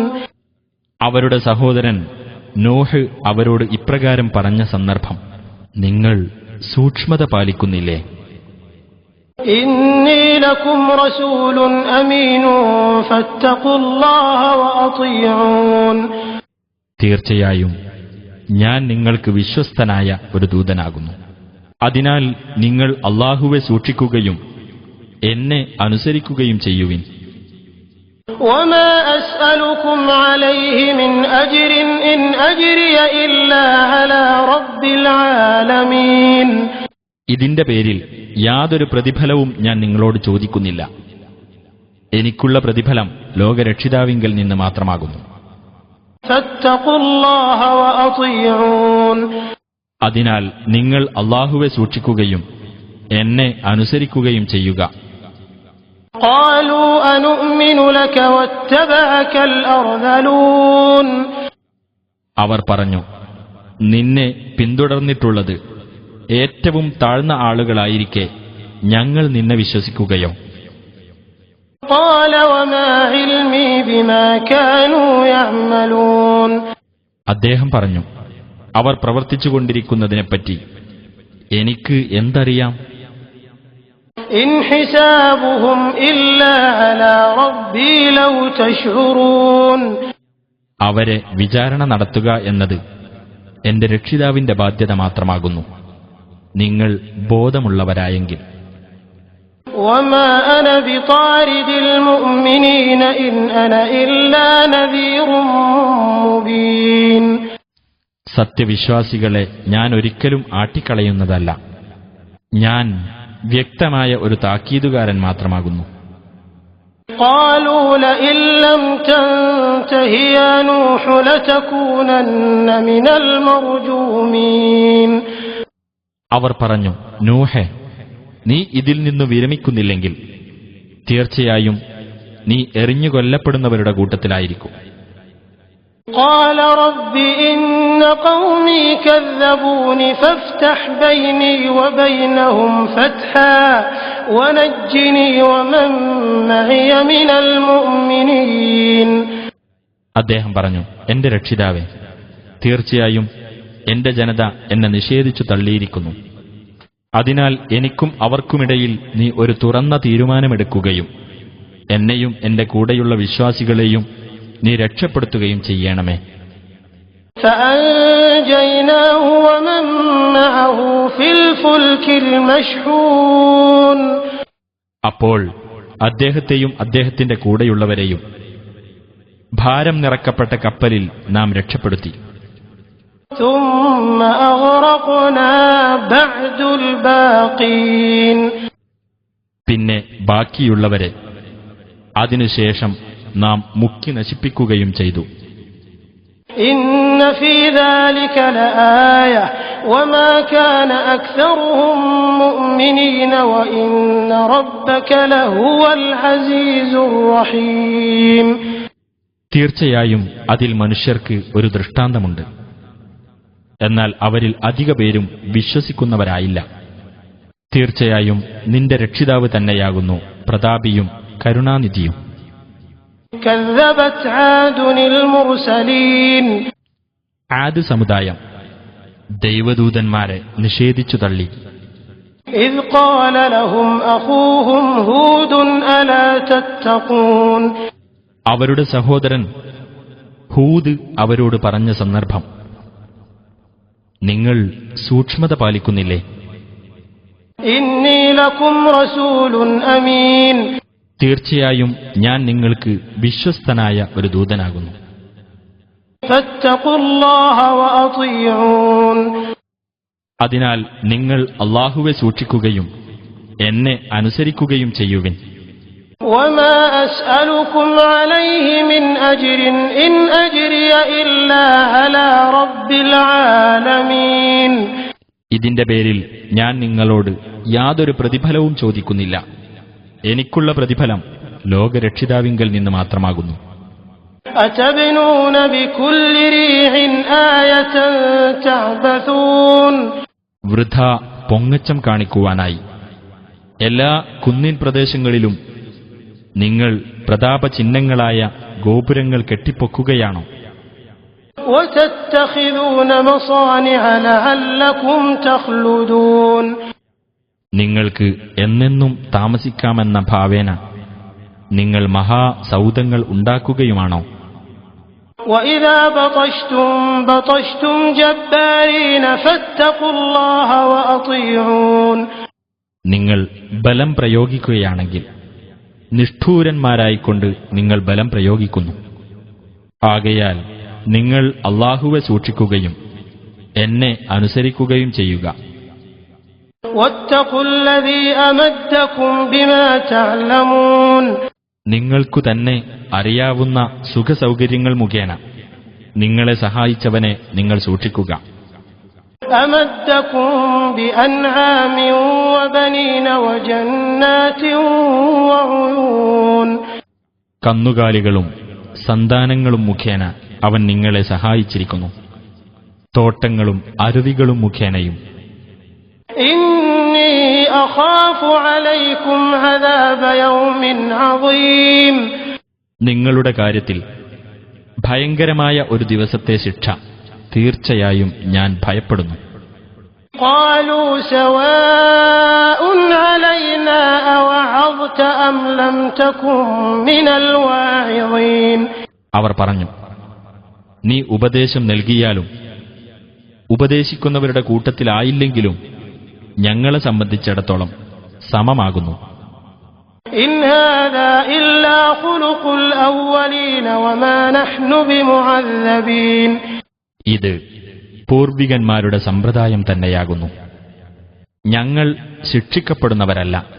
അവരുടെ സഹോദരൻ നോഹ് അവരോട് ഇപ്രകാരം പറഞ്ഞ സന്ദർഭം, നിങ്ങൾ സൂക്ഷ്മത പാലിക്കുന്നില്ലേ? إني لكم رسول أمين فاتقوا الله وأطيعون തീർച്ചയായും ഞാൻ നിങ്ങൾക്ക് വിശ്വസ്തനായ ഒരു ദൂതനാകുന്നു. അതിനാൽ നിങ്ങൾ അല്ലാഹുവെ സൂക്ഷിക്കുകയും എന്നെ അനുസരിക്കുകയും ചെയ്യുവിൻ. وما أسألكم عليه من أجر إن أجري إلا على رب العالمين ഇതിന്റെ പേരിൽ യാതൊരു പ്രതിഫലവും ഞാൻ നിങ്ങളോട് ചോദിക്കുന്നില്ല. എനിക്കുള്ള പ്രതിഫലം ലോകരക്ഷിതാവിങ്കൽ നിന്ന് മാത്രമാകുന്നു. فاتقوا الله وأطيعون അതിനാൽ നിങ്ങൾ അല്ലാഹുവെ സൂക്ഷിക്കുകയും എന്നെ അനുസരിക്കുകയും ചെയ്യുക. قالوا أنؤمن لك واتبعك الأرذلون അവർ പറഞ്ഞു, നിന്നെ പിന്തുടർന്നിട്ടുള്ളത് ഏറ്റവും താഴ്ന്ന ആളുകളായിരിക്കെ ഞങ്ങൾ നിന്നെ വിശ്വസിക്കുകയോ? قال وما علمي بما كانوا يعملون അദ്ദേഹം പറഞ്ഞു, അവർ പ്രവർത്തിച്ചുകൊണ്ടിരിക്കുന്നതിനെപ്പറ്റി എനിക്ക് എന്തറിയാം? إن حسابهم إلا على ربي لو تشعرون അവരെ വിചാരണ നടത്തുക എന്നത് എന്റെ രക്ഷിതാവിന്റെ ബാധ്യത മാത്രമാകുന്നു, നിങ്ങൾ ബോധമുള്ളവരായെങ്കിൽ. وما أنا بطارد المؤمنين إن أنا إلا نذير مبين സത്യവിശ്വാസികളെ ഞാൻ ഒരിക്കലും ആട്ടിക്കളയുന്നതല്ല, ഞാൻ വ്യക്തമായ ഒരു താക്കീതുകാരൻ മാത്രമാകുന്നു. قالوا لئن لم تنته يا نوح لتكونن من المرجومين അവർ പറഞ്ഞു, നൂഹേ, നീ ഇതിൽ നിന്നു വിരമിക്കുന്നില്ലെങ്കിൽ തീർച്ചയായും നീ എറിഞ്ഞുകൊല്ലപ്പെടുന്നവരുടെ കൂട്ടത്തിലായിരിക്കും. قال رب إن قومي كذبون فافتح بيني وبينهم فتحا ونجني ومن معي من المؤمنين അദ്ദേഹം പറഞ്ഞു, എന്റെ രക്ഷിതാവേ, തീർച്ചയായും എന്റെ ജനത എന്നെ നിഷേധിച്ചു തള്ളിയിരിക്കുന്നു. അതിനാൽ എനിക്കും അവർക്കുമിടയിൽ നീ ഒരു തുറന്ന തീരുമാനമെടുക്കുകയും എന്നെയും എന്റെ കൂടെയുള്ള വിശ്വാസികളെയും നീ രക്ഷപ്പെടുത്തുകയും ചെയ്യണമേ. فأنجيناه ومن معه في الفلك المشحون അപ്പോൾ അദ്ദേഹത്തെയും അദ്ദേഹത്തിന്റെ കൂടെയുള്ളവരെയും ഭാരം നിറക്കപ്പെട്ട കപ്പലിൽ നാം രക്ഷപ്പെടുത്തി. ثم أغرقنا بعد الباقين പിന്നെ ബാക്കിയുള്ളവരെ അതിനുശേഷം നാം മുക്കി നശിപ്പിക്കുകയും ചെയ്തു. إن في ذلك لآية وما كان أكثرهم مؤمنين وإن ربك لهو العزيز الرحيم തീർച്ചയായും അതിൽ മനുഷ്യർക്ക് ഒരു ദൃഷ്ടാന്തമുണ്ട്. എന്നാൽ അവരിൽ അധിക പേരും വിശ്വസിക്കുന്നവരായില്ല. തീർച്ചയായും നിന്റെ രക്ഷിതാവ് തന്നെയാകുന്നു പ്രതാപിയും കരുണാനിധിയും. كذبت عاد المرسلين ആദ് സമുദായം ദൈവദൂതന്മാരെ നിഷേധിച്ചു തള്ളി. إذ قال لهم أخوهم هود ألا تتقون അവരുടെ സഹോദരൻ ഹൂദ് അവരോട് പറഞ്ഞ സന്ദർഭം, നിങ്ങൾ സൂക്ഷ്മത പാലിക്കുന്നില്ലേ? إني لكم رسول أمين തീർച്ചയായും ഞാൻ നിങ്ങൾക്ക് വിശ്വസ്തനായ ഒരു ദൂതനാകുന്നു. فاتقوا الله وأطيعون അതിനാൽ നിങ്ങൾ അല്ലാഹുവെ സൂക്ഷിക്കുകയും എന്നെ അനുസരിക്കുകയും ചെയ്യുവിൻ. وما أسألكم عليه من أجر إن أجري إلا على رب العالمين ഇതിന്റെ പേരിൽ ഞാൻ നിങ്ങളോട് യാതൊരു പ്രതിഫലവും ചോദിക്കുന്നില്ല. എനിക്കുള്ള പ്രതിഫലം ലോകരക്ഷിതാവിങ്കൽ നിന്ന് മാത്രമാകുന്നു. أتبنون بكل ريع آية تعبثون വൃഥ പൊങ്ങച്ചം കാണിക്കുവാനായി എല്ലാ കുന്നിൻ പ്രദേശങ്ങളിലും നിങ്ങൾ പ്രതാപചിഹ്നങ്ങളായ ഗോപുരങ്ങൾ കെട്ടിപ്പൊക്കുകയാണോ? وتتخذون مصانع لعلكم تخلدون. നിങ്ങൾക്ക് എന്നെന്നും താമസിക്കാമെന്ന ഭാവേന നിങ്ങൾ മഹാസൗധങ്ങൾ ഉണ്ടാക്കുകയുമാണോ? وإذا بطشتم بطشتم جبارين فاتقوا الله وأطيعون. നിങ്ങൾ ബലം പ്രയോഗിക്കുകയാണെങ്കിൽ നിഷ്ഠൂരന്മാരായിക്കൊണ്ട് നിങ്ങൾ ബലം പ്രയോഗിക്കുന്നു. ആകയാൽ നിങ്ങൾ അല്ലാഹുവെ സൂക്ഷിക്കുകയും എന്നെ അനുസരിക്കുകയും ചെയ്യുക. واتقوا الذي أمدكم بما تعلمون. നിങ്ങൾക്കു തന്നെ അറിയാവുന്ന സുഖസൗകര്യങ്ങൾ മുഖേന നിങ്ങളെ സഹായിച്ചവനെ നിങ്ങൾ സൂക്ഷിക്കുക. أمدكم بأنعام وبنين وجنات وعيون. കന്നുകാലികളും സന്താനങ്ങളും മുഖേന അവൻ നിങ്ങളെ സഹായിച്ചിരിക്കുന്നു. തോട്ടങ്ങളും അരുവികളും മുഖേനയും. إني أخاف عليكم عذاب يوم عظيم. നിങ്ങളുടെ കാര്യത്തിൽ ഭയങ്കരമായ ഒരു ദിവസത്തെ ശിക്ഷ തീർച്ചയായും ഞാൻ ഭയപ്പെടുന്നു. قالوا سواء علينا أوعظت أم لم تكن من الواعظين. അവർ പറഞ്ഞു, നീ ഉപദേശം നൽകിയാലും ഉപദേശിക്കുന്നവരുടെ കൂട്ടത്തിലായില്ലെങ്കിലും ഞങ്ങളെ സംബന്ധിച്ചിടത്തോളം സമമാകുന്നു. إن هذا إلا خلق الأولين وما نحن بمعذبين. ഇത് പൂർവികന്മാരുടെ സമ്പ്രദായം തന്നെയാകുന്നു. ഞങ്ങൾ ശിക്ഷിക്കപ്പെടുന്നവരല്ല.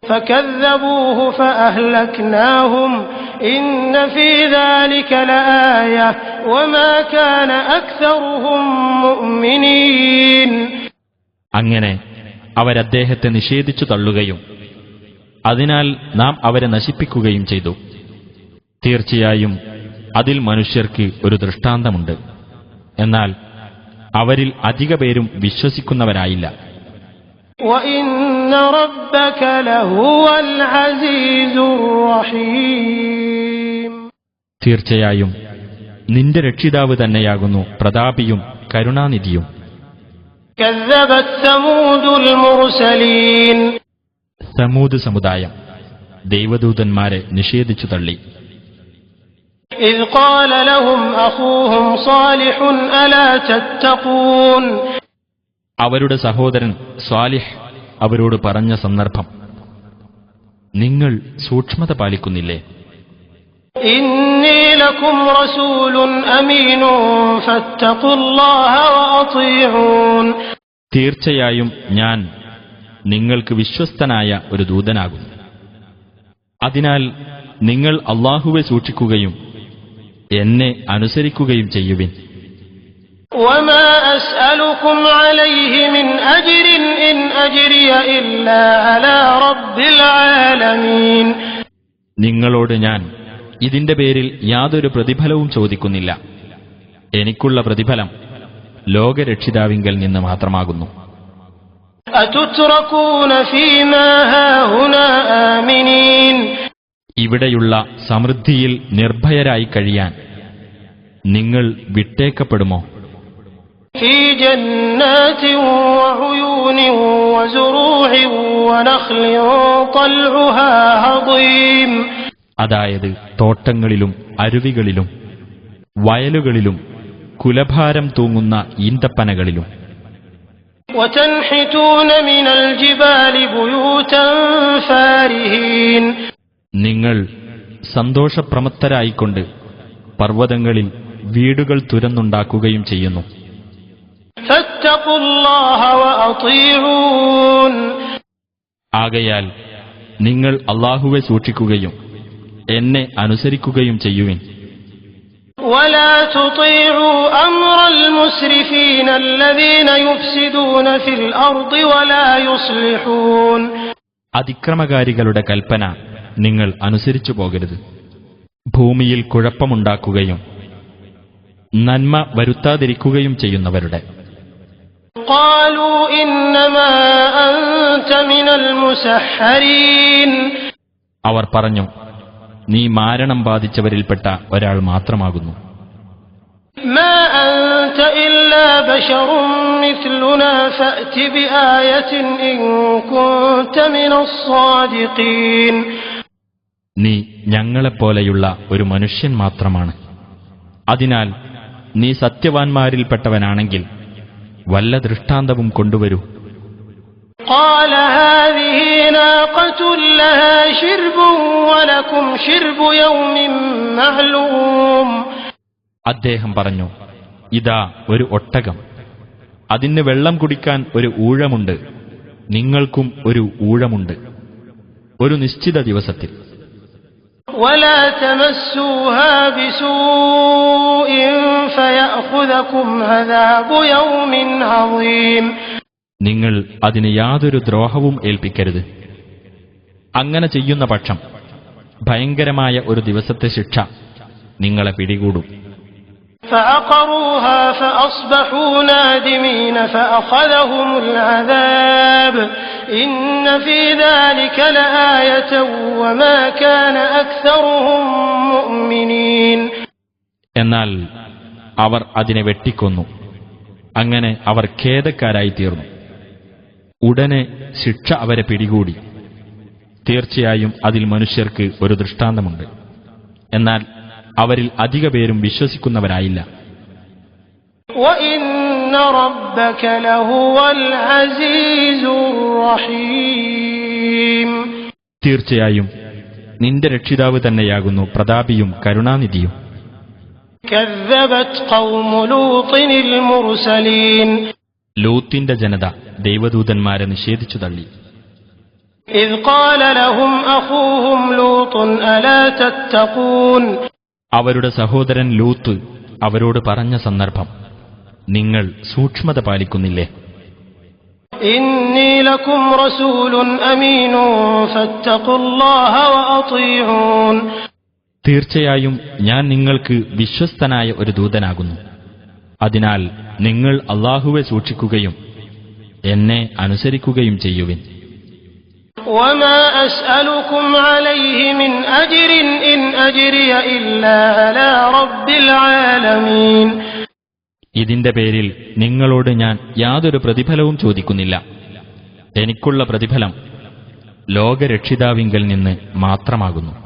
فكذبوه فأهلكناهم إن في ذلك لآية وما كان أكثرهم مؤمنين. അങ്ങനെ അവരദ്ദേഹത്തെ നിഷേധിച്ചു തള്ളുകയും അതിനാൽ നാം അവരെ നശിപ്പിക്കുകയും ചെയ്തു. തീർച്ചയായും അതിൽ മനുഷ്യർക്ക് ഒരു ദൃഷ്ടാന്തമുണ്ട്. എന്നാൽ അവരിൽ അധിക പേരും വിശ്വസിക്കുന്നവരായില്ല. وَإِنَّ رَبَّكَ لَهُوَ الْعَزِيزُ الرَّحِيمُ. തീർച്ചയായും നിന്റെ രക്ഷിതാവ് തന്നെയാകുന്നു പ്രതാപിയും കരുണാനിധിയും. كَذَّبَتْ ثَمُودُ الْمُرْسَلِينَ. സമൂദ് സമുദായം ദൈവദൂതന്മാരെ നിഷേധിച്ചു തള്ളി. إِذْ قَالَ لَهُمْ أَخُوهُمْ صَالِحٌ أَلَا تَتَّقُونَ. അവരുടെ സഹോദരൻ സ്വാലിഹ് അവരോട് പറഞ്ഞ സന്ദർഭം, നിങ്ങൾ സൂക്ഷ്മത പാലിക്കുന്നില്ലേ? إِنِّي لَكُمْ رَسُولٌ أَمِينٌ فَاتَّقُوا اللَّهَ وَأَطِيعُونِ. തീർച്ചയായും ഞാൻ നിങ്ങൾക്ക് വിശ്വസ്തനായ ഒരു ദൂതനാകുന്നു. അതിനാൽ നിങ്ങൾ അല്ലാഹുവെ സൂക്ഷിക്കുകയും എന്നെ അനുസരിക്കുകയും ചെയ്യുവിൻ. وَمَا أَسْأَلُكُمْ عَلَيْهِ مِنْ أَجْرٍ إِنْ أَجْرِيَ إِلَّا عَلَى رَبِّ الْعَالَمِينَ. നിങ്ങളോട് ഞാൻ ഇതിന്റെ പേരിൽ യാതൊരു പ്രതിഫലവും ചോദിക്കുന്നില്ല. എനിക്കുള്ള പ്രതിഫലം ലോകരക്ഷിതാവിങ്കൽ നിന്ന് മാത്രമാകുന്നു. أَتُتْرَكُونَ فِي مَا هَاهُنَا آمِنِينَ. ഇവിടെയുള്ള സമൃദ്ധിയിൽ നിർഭയരായി കഴിയാൻ നിങ്ങൾ വിട്ടേക്കപ്പെടുമോ? في جنات وعيون وزروع ونخل طلعها هضيم. അതായത് തോട്ടങ്ങളിലും അരുവികളിലും വയലുകളിലും കുലഭാരം തൂങ്ങുന്ന ഈന്തപ്പനകളിലും. وتنحتون من الجبال بيوتا فارهين. നിങ്ങൾ സന്തോഷപ്രമത്തരായിക്കൊണ്ട് പർവ്വതങ്ങളിൽ വീടുകൾ തുരന്നുണ്ടാക്കുകയും ചെയ്യുന്നു. فاتقوا الله وأطيعون. ആകയാൽ നിങ്ങൾ അല്ലാഹുവെ സൂക്ഷിക്കുകയും എന്നെ അനുസരിക്കുകയും ചെയ്യുവിൻ. ولا تطيعوا أمر المسرفين الذين يفسدون في الأرض ولا يصلحون. അതിക്രമകാരികളുടെ കൽപ്പന നിങ്ങൾ അനുസരിച്ചു പോകരുത്. ഭൂമിയിൽ കുഴപ്പമുണ്ടാക്കുകയും നന്മ വരുത്താതിരിക്കുകയും ചെയ്യുന്നവരുടെ. قالوا إنما أنت من المسحرين. അവർ പറഞ്ഞു, നീ മാരണം ബാധിച്ചവരിൽപ്പെട്ട ഒരാൾ മാത്രമാകുന്നു. ما أنت إلا بشر مثلنا فأت بآية إن كنت من الصادقين. നീ ഞങ്ങളെപ്പോലെയുള്ള ഒരു മനുഷ്യൻ മാത്രമാണ്. അതിനാൽ നീ സത്യവാൻമാരിൽപ്പെട്ടവനാണെങ്കിൽ വല്ല ദൃഷ്ടാന്തവും കൊണ്ടുവരൂ. قال هذه ناقة لها شرب ولكم شرب يوم معلوم. അദ്ദേഹം പറഞ്ഞു, ഇതാ ഒരു ഒട്ടകം, അതിന് വെള്ളം കുടിക്കാൻ ഒരു ഊഴമുണ്ട്, നിങ്ങൾക്കും ഒരു ഊഴമുണ്ട്, ഒരു നിശ്ചിത ദിവസത്തിൽ. ولا تمسوها بسوء فيأخذكم عذاب يوم عظيم. നിങ്ങൾ അതിന് യാതൊരു ദ്രോഹവും ഏൽപ്പിക്കരുത്. അങ്ങനെ ചെയ്യുന്ന പക്ഷം ഭയങ്കരമായ ഒരു ദിവസത്തെ ശിക്ഷ നിങ്ങളെ പിടികൂടും. فعقروها فأصبحوا نادمين فأخذهم العذاب إن في ذلك لآية وما كان أكثرهم مؤمنين. എന്നാൽ അവർ അതിനെ വെട്ടിക്കൊന്നു. അങ്ങനെ അവർ ഖേദക്കാരായി തീർന്നു. ഉടനെ ശിക്ഷ അവരെ പിടികൂടി. തീർച്ചയായും അതിൽ മനുഷ്യർക്ക് ഒരു ദൃഷ്ടാന്തമുണ്ട്. എന്നാൽ അവരിൽ അധിക പേരും വിശ്വസിക്കുന്നവരായില്ല. وَإِنَّ رَبَّكَ لَهُوَ الْعَزِيزُ الرَّحِيمُ. തീർച്ചയായും നിന്റെ രക്ഷിതാവ് തന്നെയാകുന്നു പ്രതാപിയും കരുണാനിധിയും. كَذَّبَتْ قَوْمُ لُوطٍ الْمُرْسَلِينَ. ലൂത്തിന്റെ ജനത ദൈവദൂതന്മാരെ നിഷേധിച്ചു തള്ളി. إِذْ قَالَ لَهُمْ أَخُوهُمْ لُوطٌ أَلَا تَتَّقُونَ. അവരുടെ സഹോദരൻ ലൂത്ത് അവരോട് പറഞ്ഞ സന്ദർഭം, നിങ്ങൾ സൂക്ഷ്മത പാലിക്കുന്നില്ലേ? إِنِّي لَكُمْ رَسُولٌ أَمِينٌ فَاتَّقُوا اللَّهَ وَأَطِيعُونِ. തീർച്ചയായും ഞാൻ നിങ്ങൾക്ക് വിശ്വസ്തനായ ഒരു ദൂതനാകുന്നു. അതിനാൽ നിങ്ങൾ അല്ലാഹുവെ സൂക്ഷിക്കുകയും എന്നെ അനുസരിക്കുകയും ചെയ്യുവിൻ. وَمَا أَسْأَلُكُمْ عَلَيْهِ مِنْ أَجْرٍ إِنْ أَجْرِيَ إِلَّا عَلَى رَبِّ الْعَالَمِينَ. ഇതിന്റെ പേരിൽ നിങ്ങളോട് ഞാൻ യാതൊരു പ്രതിഫലവും ചോദിക്കുന്നില്ല. എനിക്കുള്ള പ്രതിഫലം ലോകരക്ഷിതാവിങ്കൽ നിന്ന് മാത്രമാകുന്നു.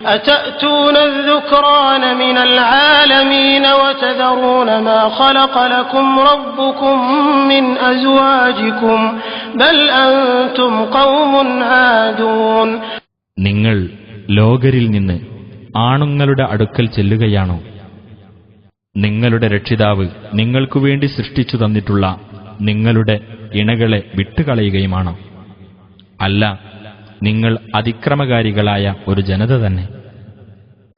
أتأتون الذكران من العالمين وتذرون ما خلق لكم ربكم من أزواجكم بل أنتم قوم عادون. നിങ്ങൾ ലോകരിൽ നിന്ന് ആണുങ്ങളുടെ അടുക്കൽ ചെല്ലുകയാണോ? നിങ്ങളുടെ രക്ഷിതാവ് നിങ്ങൾക്കു വേണ്ടി സൃഷ്ടിച്ചു തന്നിട്ടുള്ള നിങ്ങളുടെ ഇണകളെ വിട്ടുകളയുകയുമാണോ? അല്ല, നിങ്ങൾ അതിക്രമകാരികളായ ഒരു ജനത തന്നെ.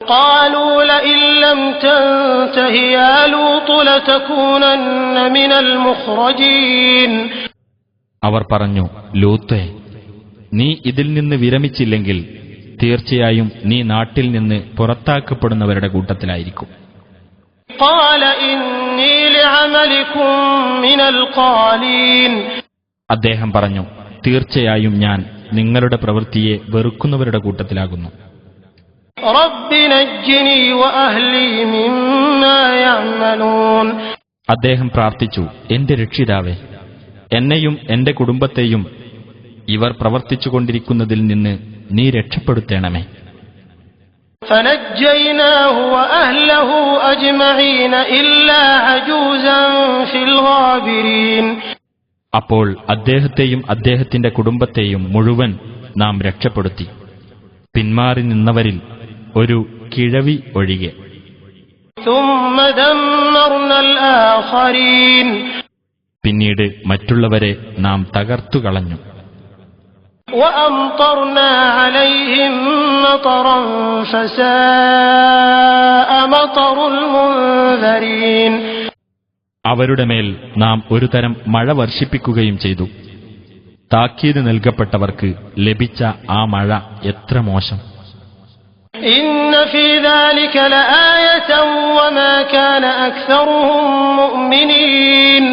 قالوا لئن لم تنته يا لوط لتكونن من المخرجين. അവർ പറഞ്ഞു, ലൂത്തേ, നീ ഇതിൽ നിന്ന് വിരമിച്ചില്ലെങ്കിൽ തീർച്ചയായും നീ നാട്ടിൽ നിന്ന് പുറത്താക്കപ്പെടുന്നവരുടെ കൂട്ടത്തിലായിരിക്കും. قال إني لعملكم من القالين. അദ്ദേഹം പറഞ്ഞു, തീർച്ചയായും ഞാൻ നിങ്ങളുടെ പ്രവൃത്തിയെ വെറുക്കുന്നവരുടെ കൂട്ടത്തിലാകുന്നു. رب نجني وأهلي مما يعملون. അദ്ദേഹം പ്രാർത്ഥിച്ചു, എന്റെ രക്ഷിതാവേ, എന്നെയും എന്റെ കുടുംബത്തെയും ഇവർ പ്രവർത്തിച്ചുകൊണ്ടിരിക്കുന്നതിൽ നിന്ന് നീ രക്ഷപ്പെടുത്തേണമേ. فنجيناه وأهله أجمعين إلا عجوزا في الغابرين. അപ്പോൾ അദ്ദേഹത്തെയും അദ്ദേഹത്തിന്റെ കുടുംബത്തെയും മുഴുവൻ നാം രക്ഷപ്പെടുത്തി, പിന്മാറി നിന്നവരിൽ ഒരു കിഴവി ഒഴികെ. ثم دمرنا الآخرين. പിന്നീട് മറ്റുള്ളവരെ നാം തകർത്തുകളഞ്ഞു. وأمطرنا عليهم مطرا فساء مطر المنذرين. അവരുടെ മേൽ നാം ഒരു തരം മഴ വർഷിപ്പിക്കുകയും ചെയ്തു. താക്കീത് നൽകപ്പെട്ടവർക്ക് ലഭിച്ച ആ മഴ എത്ര മോശം! إن في ذلك لآية وما كان أكثرهم مؤمنين.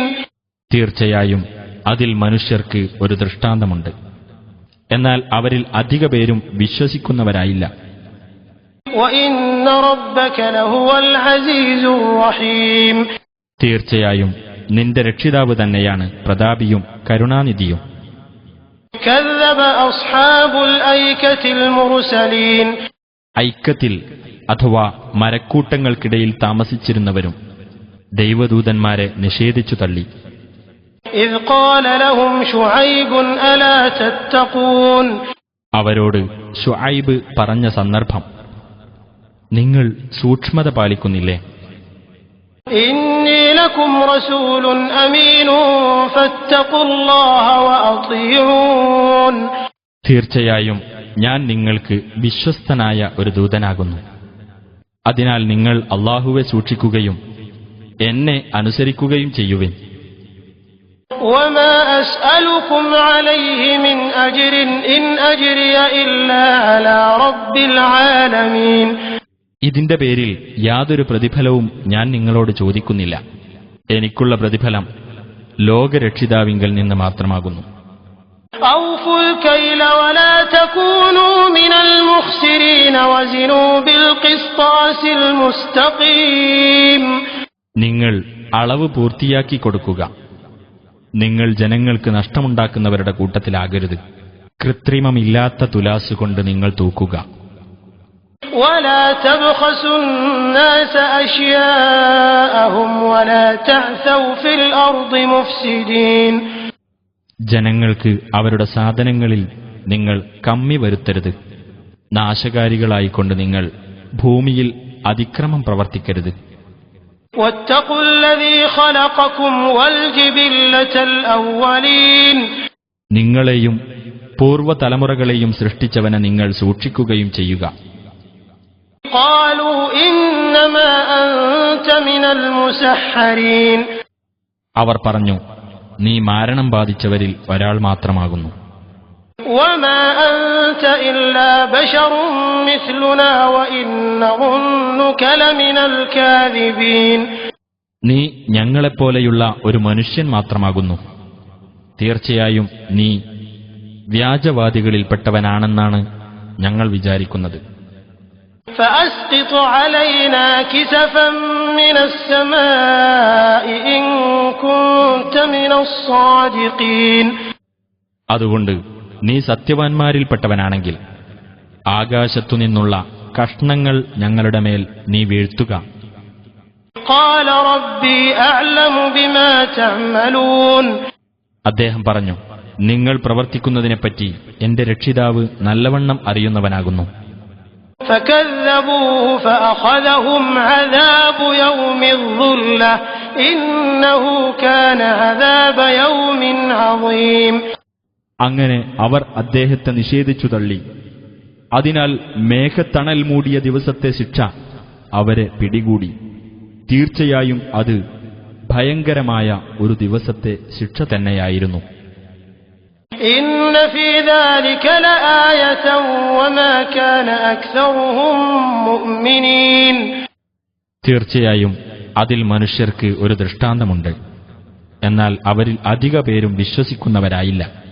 തീർച്ചയായും അതിൽ മനുഷ്യർക്ക് ഒരു ദൃഷ്ടാന്തമുണ്ട്. എന്നാൽ അവരിൽ അധിക പേരും വിശ്വസിക്കുന്നവരായില്ല. وَإِنَّ رَبَّكَ لَهُوَ الْعَزِيزُ الرَّحِيمُ തീർച്ചയായും നിന്റെ രക്ഷിതാവ് തന്നെയാണ് പ്രതാപിയും കരുണാനിധിയും. كَذَّبَ أَصْحَابُ الْأَيْكَةِ الْمُرْسَلِينَ ഐക്യത്തിൽ അഥവാ മരക്കൂട്ടങ്ങൾക്കിടയിൽ താമസിച്ചിരുന്നവരും ദൈവദൂതന്മാരെ നിഷേധിച്ചു തള്ളി. إِذْ قَالَ لَهُمْ شُعَيْبٌ أَلَا تَتَّقُونَ അവരോട് ശുഐബ് പറഞ്ഞ സന്ദർഭം, നിങ്ങൾ സൂക്ഷ്മത പാലിക്കുന്നില്ലേ? إِنِّي لَكُمْ رَسُولٌ أَمِينٌ فَاتَّقُوا اللَّهَ وَأَطِيعُونِ തീർച്ചയായും ഞാൻ നിങ്ങൾക്ക് വിശ്വസ്തനായ ഒരു ദൂതനാകുന്നു. അതിനാൽ നിങ്ങൾ അല്ലാഹുവെ സൂക്ഷിക്കുകയും എന്നെ അനുസരിക്കുകയും ചെയ്യുവിൻ. وَمَا أَسْأَلُكُمْ عَلَيْهِ مِنْ أَجْرٍ إِنْ أَجْرِيَ إِلَّا عَلَى رَبِّ الْعَالَمِينَ ഇതിന്റെ പേരിൽ യാതൊരു പ്രതിഫലവും ഞാൻ നിങ്ങളോട് ചോദിക്കുന്നില്ല. എനിക്കുള്ള പ്രതിഫലം ലോകരക്ഷിതാവിങ്കൽ നിന്ന് മാത്രമാകുന്നു. أَوْفُوا الْكَيْلَ وَلَا تَكُونُوا مِنَ الْمُخْسِرِينَ وَزِنُوا بِالْقِسْطَاسِ الْمُسْتَقِيمِ നിങ്ങൾ അളവ് പൂർത്തിയാക്കി കൊടുക്കുക. നിങ്ങൾ ജനങ്ങൾക്ക് നഷ്ടമുണ്ടാക്കുന്നവരുടെ കൂട്ടത്തിലാകരുത്. കൃത്രിമമില്ലാത്ത തുലാസുകൊണ്ട് നിങ്ങൾ തൂക്കുക. وَلَا تَبْخَسُوا النَّاسَ أَشْيَاءَهُمْ وَلَا تَعْثَوْا فِي الْأَرْضِ مُفْسِدِينَ ജനങ്ങൾക്ക് അവരുടെ സാധനങ്ങളിൽ നിങ്ങൾ കമ്മി വരുത്തരുത്. നാശകാരികളായിക്കൊണ്ട് നിങ്ങൾ ഭൂമിയിൽ അതിക്രമം പ്രവർത്തിക്കരുത്. وَاتَّقُوا الَّذِي خَلَقَكُمْ وَالْجِبِلَّةَ الْأَوَّلِينَ നിങ്ങളെയും പൂർവ്വതലമുറകളെയും സൃഷ്ടിച്ചവനെ നിങ്ങൾ സൂക്ഷിക്കുകയും ചെയ്യുക. قَالُوا إِنَّمَا أَنْتَ مِنَ الْمُسَحَّرِينَ അവർ പറഞ്ഞു, നീ മാരണം ബാധിച്ചവരിൽ ഒരാൾ മാത്രമാകുന്നു. وَمَا أَنْتَ إِلَّا بَشَرٌ مِثْلُنَا وَإِنْ نَظُنُّكَ لَمِنَ الْكَاذِبِينَ നീ ഞങ്ങളെപ്പോലെയുള്ള ഒരു മനുഷ്യൻ മാത്രമാകുന്നു. തീർച്ചയായും നീ വ്യാജവാദികളിൽപ്പെട്ടവനാണെന്നാണ് ഞങ്ങൾ വിചാരിക്കുന്നത്. فَأَسْقِطْ عَلَيْنَا كِسَفًا مِنَ السَّمَاءِ إِن كُنتَ مِنَ الصَّادِقِينَ അതുകൊണ്ട് നീ സത്യവാൻമാരിൽപ്പെട്ടവനാണെങ്കിൽ ആകാശത്തുനിന്നുള്ള കഷ്ണങ്ങൾ ഞങ്ങളുടെ മേൽ നീ വീഴ്ത്തുക. قَالَ رَبِّي أَعْلَمُ بِمَا تَعْمَلُونَ അദ്ദേഹം പറഞ്ഞു, നിങ്ങൾ പ്രവർത്തിക്കുന്നതിനെപ്പറ്റി എന്റെ രക്ഷിതാവ് നല്ലവണ്ണം അറിയുന്നവനാകുന്നു. فَكَذَّبُوهُ فَأَخَذَهُمْ عَذَابُ يَوْمِ الظُّلَّةِ إِنَّهُ كَانَ عَذَابَ يَوْمٍ عَظِيمٍ അങ്ങനെ അവർ അദ്ദേഹത്തെ നിഷേധിച്ചു തള്ളി. അതിനാൽ മേഘത്തണൽ മൂടിയ ദിവസത്തെ ശിക്ഷ അവരെ പിടികൂടി. തീർച്ചയായും അത് ഭയങ്കരമായ ഒരു ദിവസത്തെ ശിക്ഷ തന്നെയായിരുന്നു. إِنَّ فِي ذَلِكَ لَآيَةً وَمَا كَانَ أَكْثَرُهُم مُؤْمِنِينَ തീർച്ചയായും അതിൽ മനുഷ്യർക്ക് ഒരു ദൃഷ്ടാന്തമുണ്ട്. എന്നാൽ അവരിൽ അധിക പേരും വിശ്വസിക്കുന്നവരായില്ല.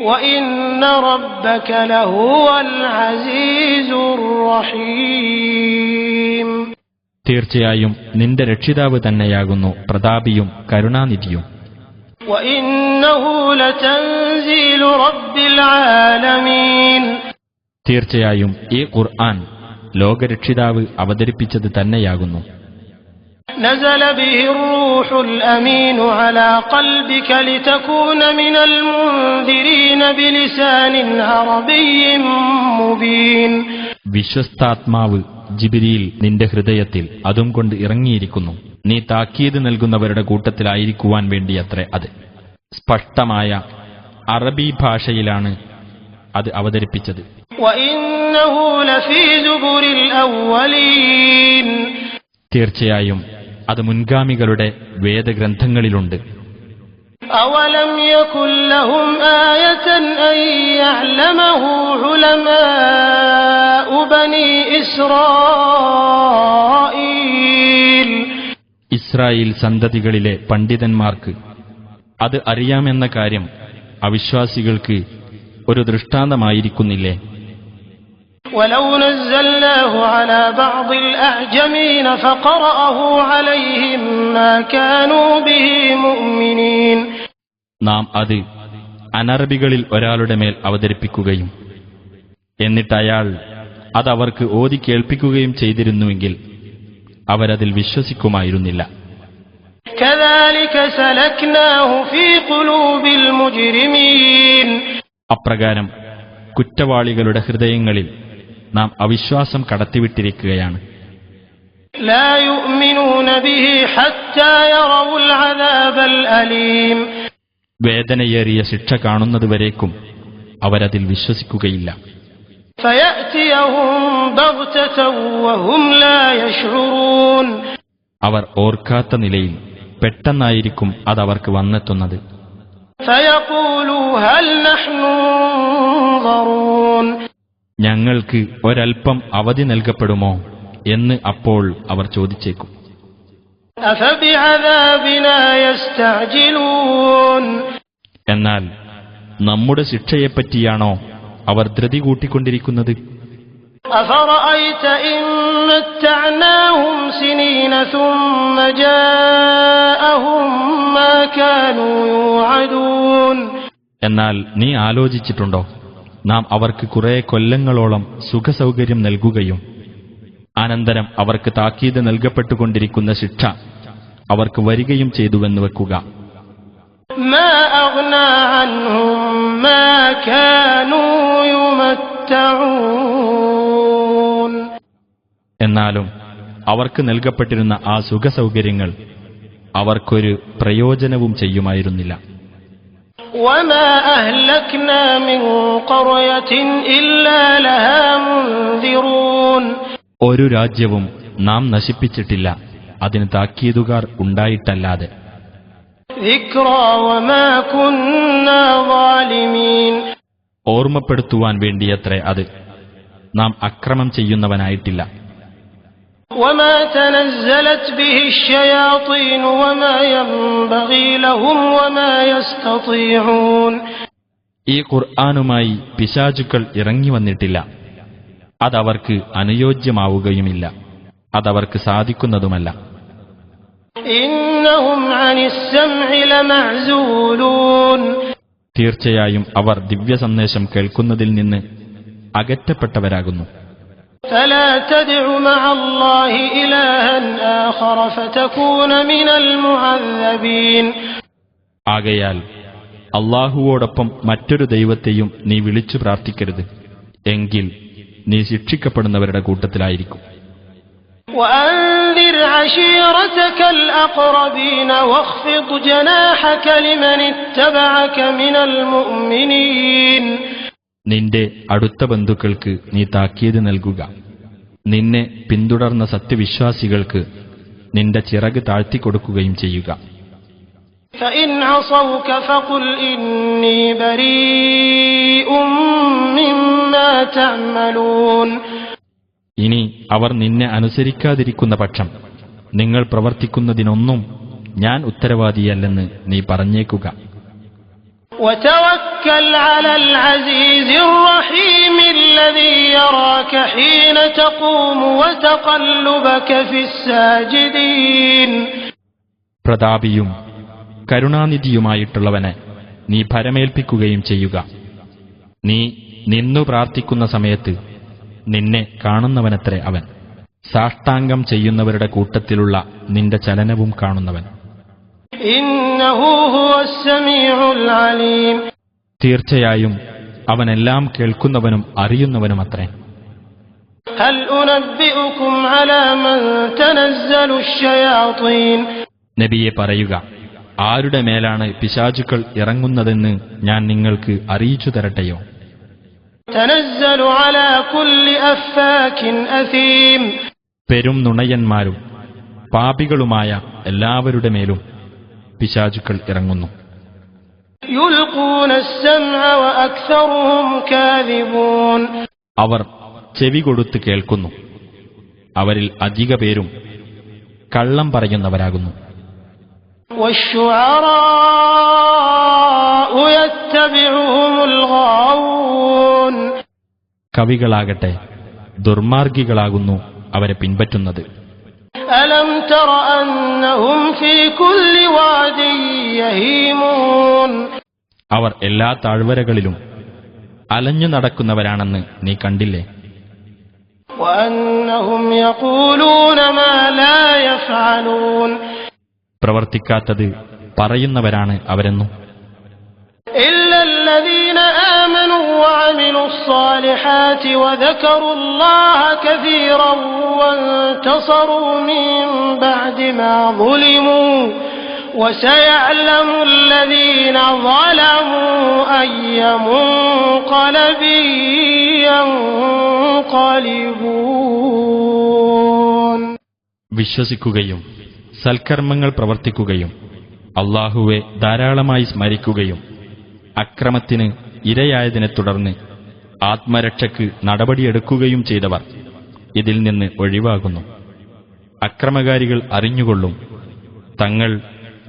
وَإِنَّ رَبَّكَ لَهُوَ الْعَزِيزُ الرَّحِيمُ തീർച്ചയായും നിന്റെ രക്ഷിതാവ് തന്നെയാകുന്നു പ്രതാപിയും കരുണാനിധിയും. وَإِنَّهُ لَتَنزِيلُ رَبِّ الْعَالَمِينَ തീർച്ചയായും ഈ ഖുർആൻ ലോകരക്ഷിതാവ് അവതരിപ്പിച്ചത് തന്നെയാകുന്നു. نزل به الروح الأمين على قلبك لتكون من المنذرين بلسان عربي مبين വിശ്വസ്താത്മാവ് ജിബ്രീൽ നിന്റെ ഹൃദയത്തിൽ അതും കൊണ്ട് ഇറങ്ങിയിരിക്കുന്നു. നീ താക്കീത് നൽകുന്നവരുടെ കൂട്ടത്തിലായിരിക്കുവാൻ വേണ്ടിയത്രേ അത്. സ്പഷ്ടമായ അറബി ഭാഷയിലാണ് അത് അവതരിപ്പിച്ചത്. وإنه لفي زبر الأولين തീർച്ചയായും അത് മുൻഗാമികളുടെ വേദഗ്രന്ഥങ്ങളിലുണ്ട്. أولم يكن لهم آية أن يعلمه علماء بني إسرائيل ഇസ്രായേൽ സന്തതികളിലെ പണ്ഡിതന്മാർക്ക് അത് അറിയാമെന്ന കാര്യം അവിശ്വാസികൾക്ക് ഒരു ദൃഷ്ടാന്തമായിരിക്കുന്നില്ലേ? ولو نزلناه على بعض الأعجمين فقرأه عليهم ما كانوا به مؤمنين. നാം അത് അനറബികളിൽ ഒരാളുടെ മേൽ അവതരിപ്പിക്കുകയും എന്നിട്ട് അയാൾ അതവർക്ക് ഓതി കേൾപ്പിക്കുകയും ചെയ്തിരുന്നുവെങ്കിൽ അവരതിൽ വിശ്വസിക്കുമായിരുന്നില്ല. كذلك سلكناه في قلوب المجرمين. അപ്രകാരം കുറ്റവാളികളുടെ ഹൃദയങ്ങളിൽ നാം അവിശ്വാസം കടത്തിവിട്ടിരിക്കുകയാണ്. لا يؤمنون به حتى يروا العذاب الأليم. വേദനയേറിയ ശിക്ഷ കാണുന്നതുവരേക്കും അവരതിൽ വിശ്വസിക്കുകയില്ല. فيأتيهم بغتة وهم لا يشعرون. അവർ ഓർക്കാത്ത നിലയിൽ പെട്ടെന്നായിരിക്കും അതവർക്ക് വന്നെത്തുന്നത്. فيقولوا هل نحن منظرون. ഞങ്ങൾക്ക് ഒരൽപ്പം അവധി നൽകപ്പെടുമോ എന്ന് അപ്പോൾ അവർ ചോദിച്ചേക്കും. أفبعذابنا يستعجلون. എന്നാൽ നമ്മുടെ ശിക്ഷയെപ്പറ്റിയാണോ അവർ ധൃതി കൂട്ടിക്കൊണ്ടിരിക്കുന്നത്? أفرأيت إن متعناهم سنين ثم جاءهم ما كانوا يوعدون. എന്നാൽ നീ ആലോചിച്ചിട്ടുണ്ടോ, നാം അവർക്ക് കുറെ കൊല്ലങ്ങളോളം സുഖസൗകര്യം നൽകുകയും അനന്തരം അവർക്ക് താക്കീത് നൽകപ്പെട്ടുകൊണ്ടിരിക്കുന്ന ശിക്ഷ അവർക്ക് വരികയും ചെയ്തുവെന്ന് വെക്കുക. ما أغنى عنهم ما كانوا يمتعون. എന്നാലും അവർക്ക് നൽകപ്പെട്ടിരുന്ന ആ സുഖസൗകര്യങ്ങൾ അവർക്കൊരു പ്രയോജനവും ചെയ്യുമായിരുന്നില്ല. وما أهلكنا من قرية إلا لها منذرون. ഒരു രാജ്യവും നാം നശിപ്പിച്ചിട്ടില്ല അതിന് താക്കീതുകാർ ഉണ്ടായിട്ടല്ലാതെ. ذكرى وما كنا ظالمين. ഓർമ്മപ്പെടുത്തുവാൻ വേണ്ടിയത്രേ അത്, നാം അക്രമം ചെയ്യുന്നവനായിട്ടില്ല. وما تنزلت به الشياطين وما ينبغي لهم وما يستطيعون. ഈ ഖുർആനുമായി പിശാചുക്കൾ ഇറങ്ങി വന്നിട്ടില്ല, അതവർക്ക് അനുയോജ്യമാവുകയുമില്ല, അതവർക്ക് സാധിക്കുന്നതുമല്ല. إنهم عن السمع لمعزولون. തീർച്ചയായും അവർ ദിവ്യസന്ദേശം കേൾക്കുന്നതിൽ നിന്ന് അകറ്റപ്പെട്ടവരാകുന്നു. فلا تدع مع الله إلها آخر فتكون من المعذبين. ആകയാൽ അല്ലാഹുവോടൊപ്പം മറ്റൊരു ദൈവത്തെയും നീ വിളിച്ചു പ്രാർത്ഥിക്കരുത്, എങ്കിൽ നീ ശിക്ഷിക്കപ്പെടുന്നവരുടെ കൂട്ടത്തിലായിരിക്കും. وأنذر عشيرتك الأقربين واخفض جناحك لمن اتبعك من المؤمنين. നിന്റെ അടുത്ത ബന്ധുക്കൾക്ക് നീ താക്കീത് നൽകുക, നിന്നെ പിന്തുടർന്ന സത്യവിശ്വാസികൾക്ക് നിന്റെ ചിറക് താഴ്ത്തിക്കൊടുക്കുകയും ചെയ്യുക. فإن عصوك فقل إني بريء مما تعملون. ഇനി അവർ നിന്നെ അനുസരിക്കാതിരിക്കുന്ന പക്ഷം നിങ്ങൾ പ്രവർത്തിക്കുന്നതിനൊന്നും ഞാൻ ഉത്തരവാദിയല്ലെന്ന് നീ പറഞ്ഞേക്കുക. وتوكل على العزيز الرحيم الذي يراك حين تقوم وتقلبك في الساجدين. പ്രതാപിയും കരുണാനിധിയുമായിട്ടുള്ളവനെ നീ ഭരമേൽപ്പിക്കുകയും ചെയ്യുക. നീ നിന്നു പ്രാർത്ഥിക്കുന്ന സമയത്ത് നിന്നെ കാണുന്നവനത്രേ അവൻ, സാഷ്ടാംഗം ചെയ്യുന്നവരുടെ കൂട്ടത്തിലുള്ള നിന്റെ ചലനവും കാണുന്നവൻ. ഇന്നഹു ഹുവസ് സമീഉൽ അലീം. തീർച്ചയായും അവനെല്ലാം കേൾക്കുന്നവനും അറിയുന്നവനുമത്രേ. ഹൽ ഉനബ്ബിഉകും അലാ മൻ തനസ്സലു അശ്ശയാതീൻ. നബിയെ പറയുക, ആരുടെ മേലാണ് പിശാചുക്കൾ ഇറങ്ങുന്നതെന്ന് ഞാൻ നിങ്ങൾക്ക് അറിയിച്ചു തരട്ടെയോ? തനസ്സലു അലാ കുല്ലി അഫാകിൻ അസീം. പെരും നുണയന്മാരും പാപികളുമായ എല്ലാവരുടെ മേലും പിശാചുക്കൾ ഇറങ്ങുന്നു. യുൽഖൂന അസ്സംഅ വഅക്സറുഹും കാദിബൂൻ. അവർ ചെവി കൊടുത്ത് കേൾക്കുന്നു, അവരിൽ അധിക പേരും കള്ളം പറയുന്നവരാകുന്നു. والشعراء يتبعهم الغاوون. കവികളാകട്ടെ ദുർമാർഗികളാകുന്നു അവരെ പിൻപറ്റുന്നത്. ألم تر أنهم في كل واد يهيمون. അവർ എല്ലാ താഴ്വരകളിലും അലഞ്ഞു നടക്കുന്നവരാണെന്ന് നീ കണ്ടില്ലേ? وأنهم يقولون ما لا يفعلون. പ്രവർത്തിക്കാത്തത് പറയുന്നവരാണ് അവരെന്നും. إلا الذين آمنوا وعملوا الصالحات وذكروا الله كثيرا وانتصروا من بعد ما ظلموا وسيعلم الذين ظلموا أي منقلب ينقلبون. വിശ്വസിക്കുകയും സൽക്കർമ്മങ്ങൾ പ്രവർത്തിക്കുകയും അല്ലാഹുവെ ധാരാളമായി സ്മരിക്കുകയും അക്രമത്തിന് ഇരയായതിനെ തുടർന്ന് ആത്മരക്ഷയ്ക്ക് നടപടിയെടുക്കുകയും ചെയ്തവർ ഇതിൽ നിന്ന് ഒഴിവാകുന്നു. അക്രമകാരികൾ അറിഞ്ഞുകൊള്ളും തങ്ങൾ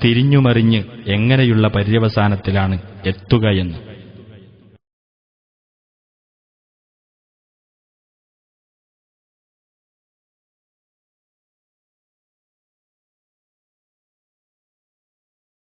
തിരിഞ്ഞുമറിഞ്ഞ് എങ്ങനെയുള്ള പര്യവസാനത്തിലാണ് എത്തുകയെന്ന്.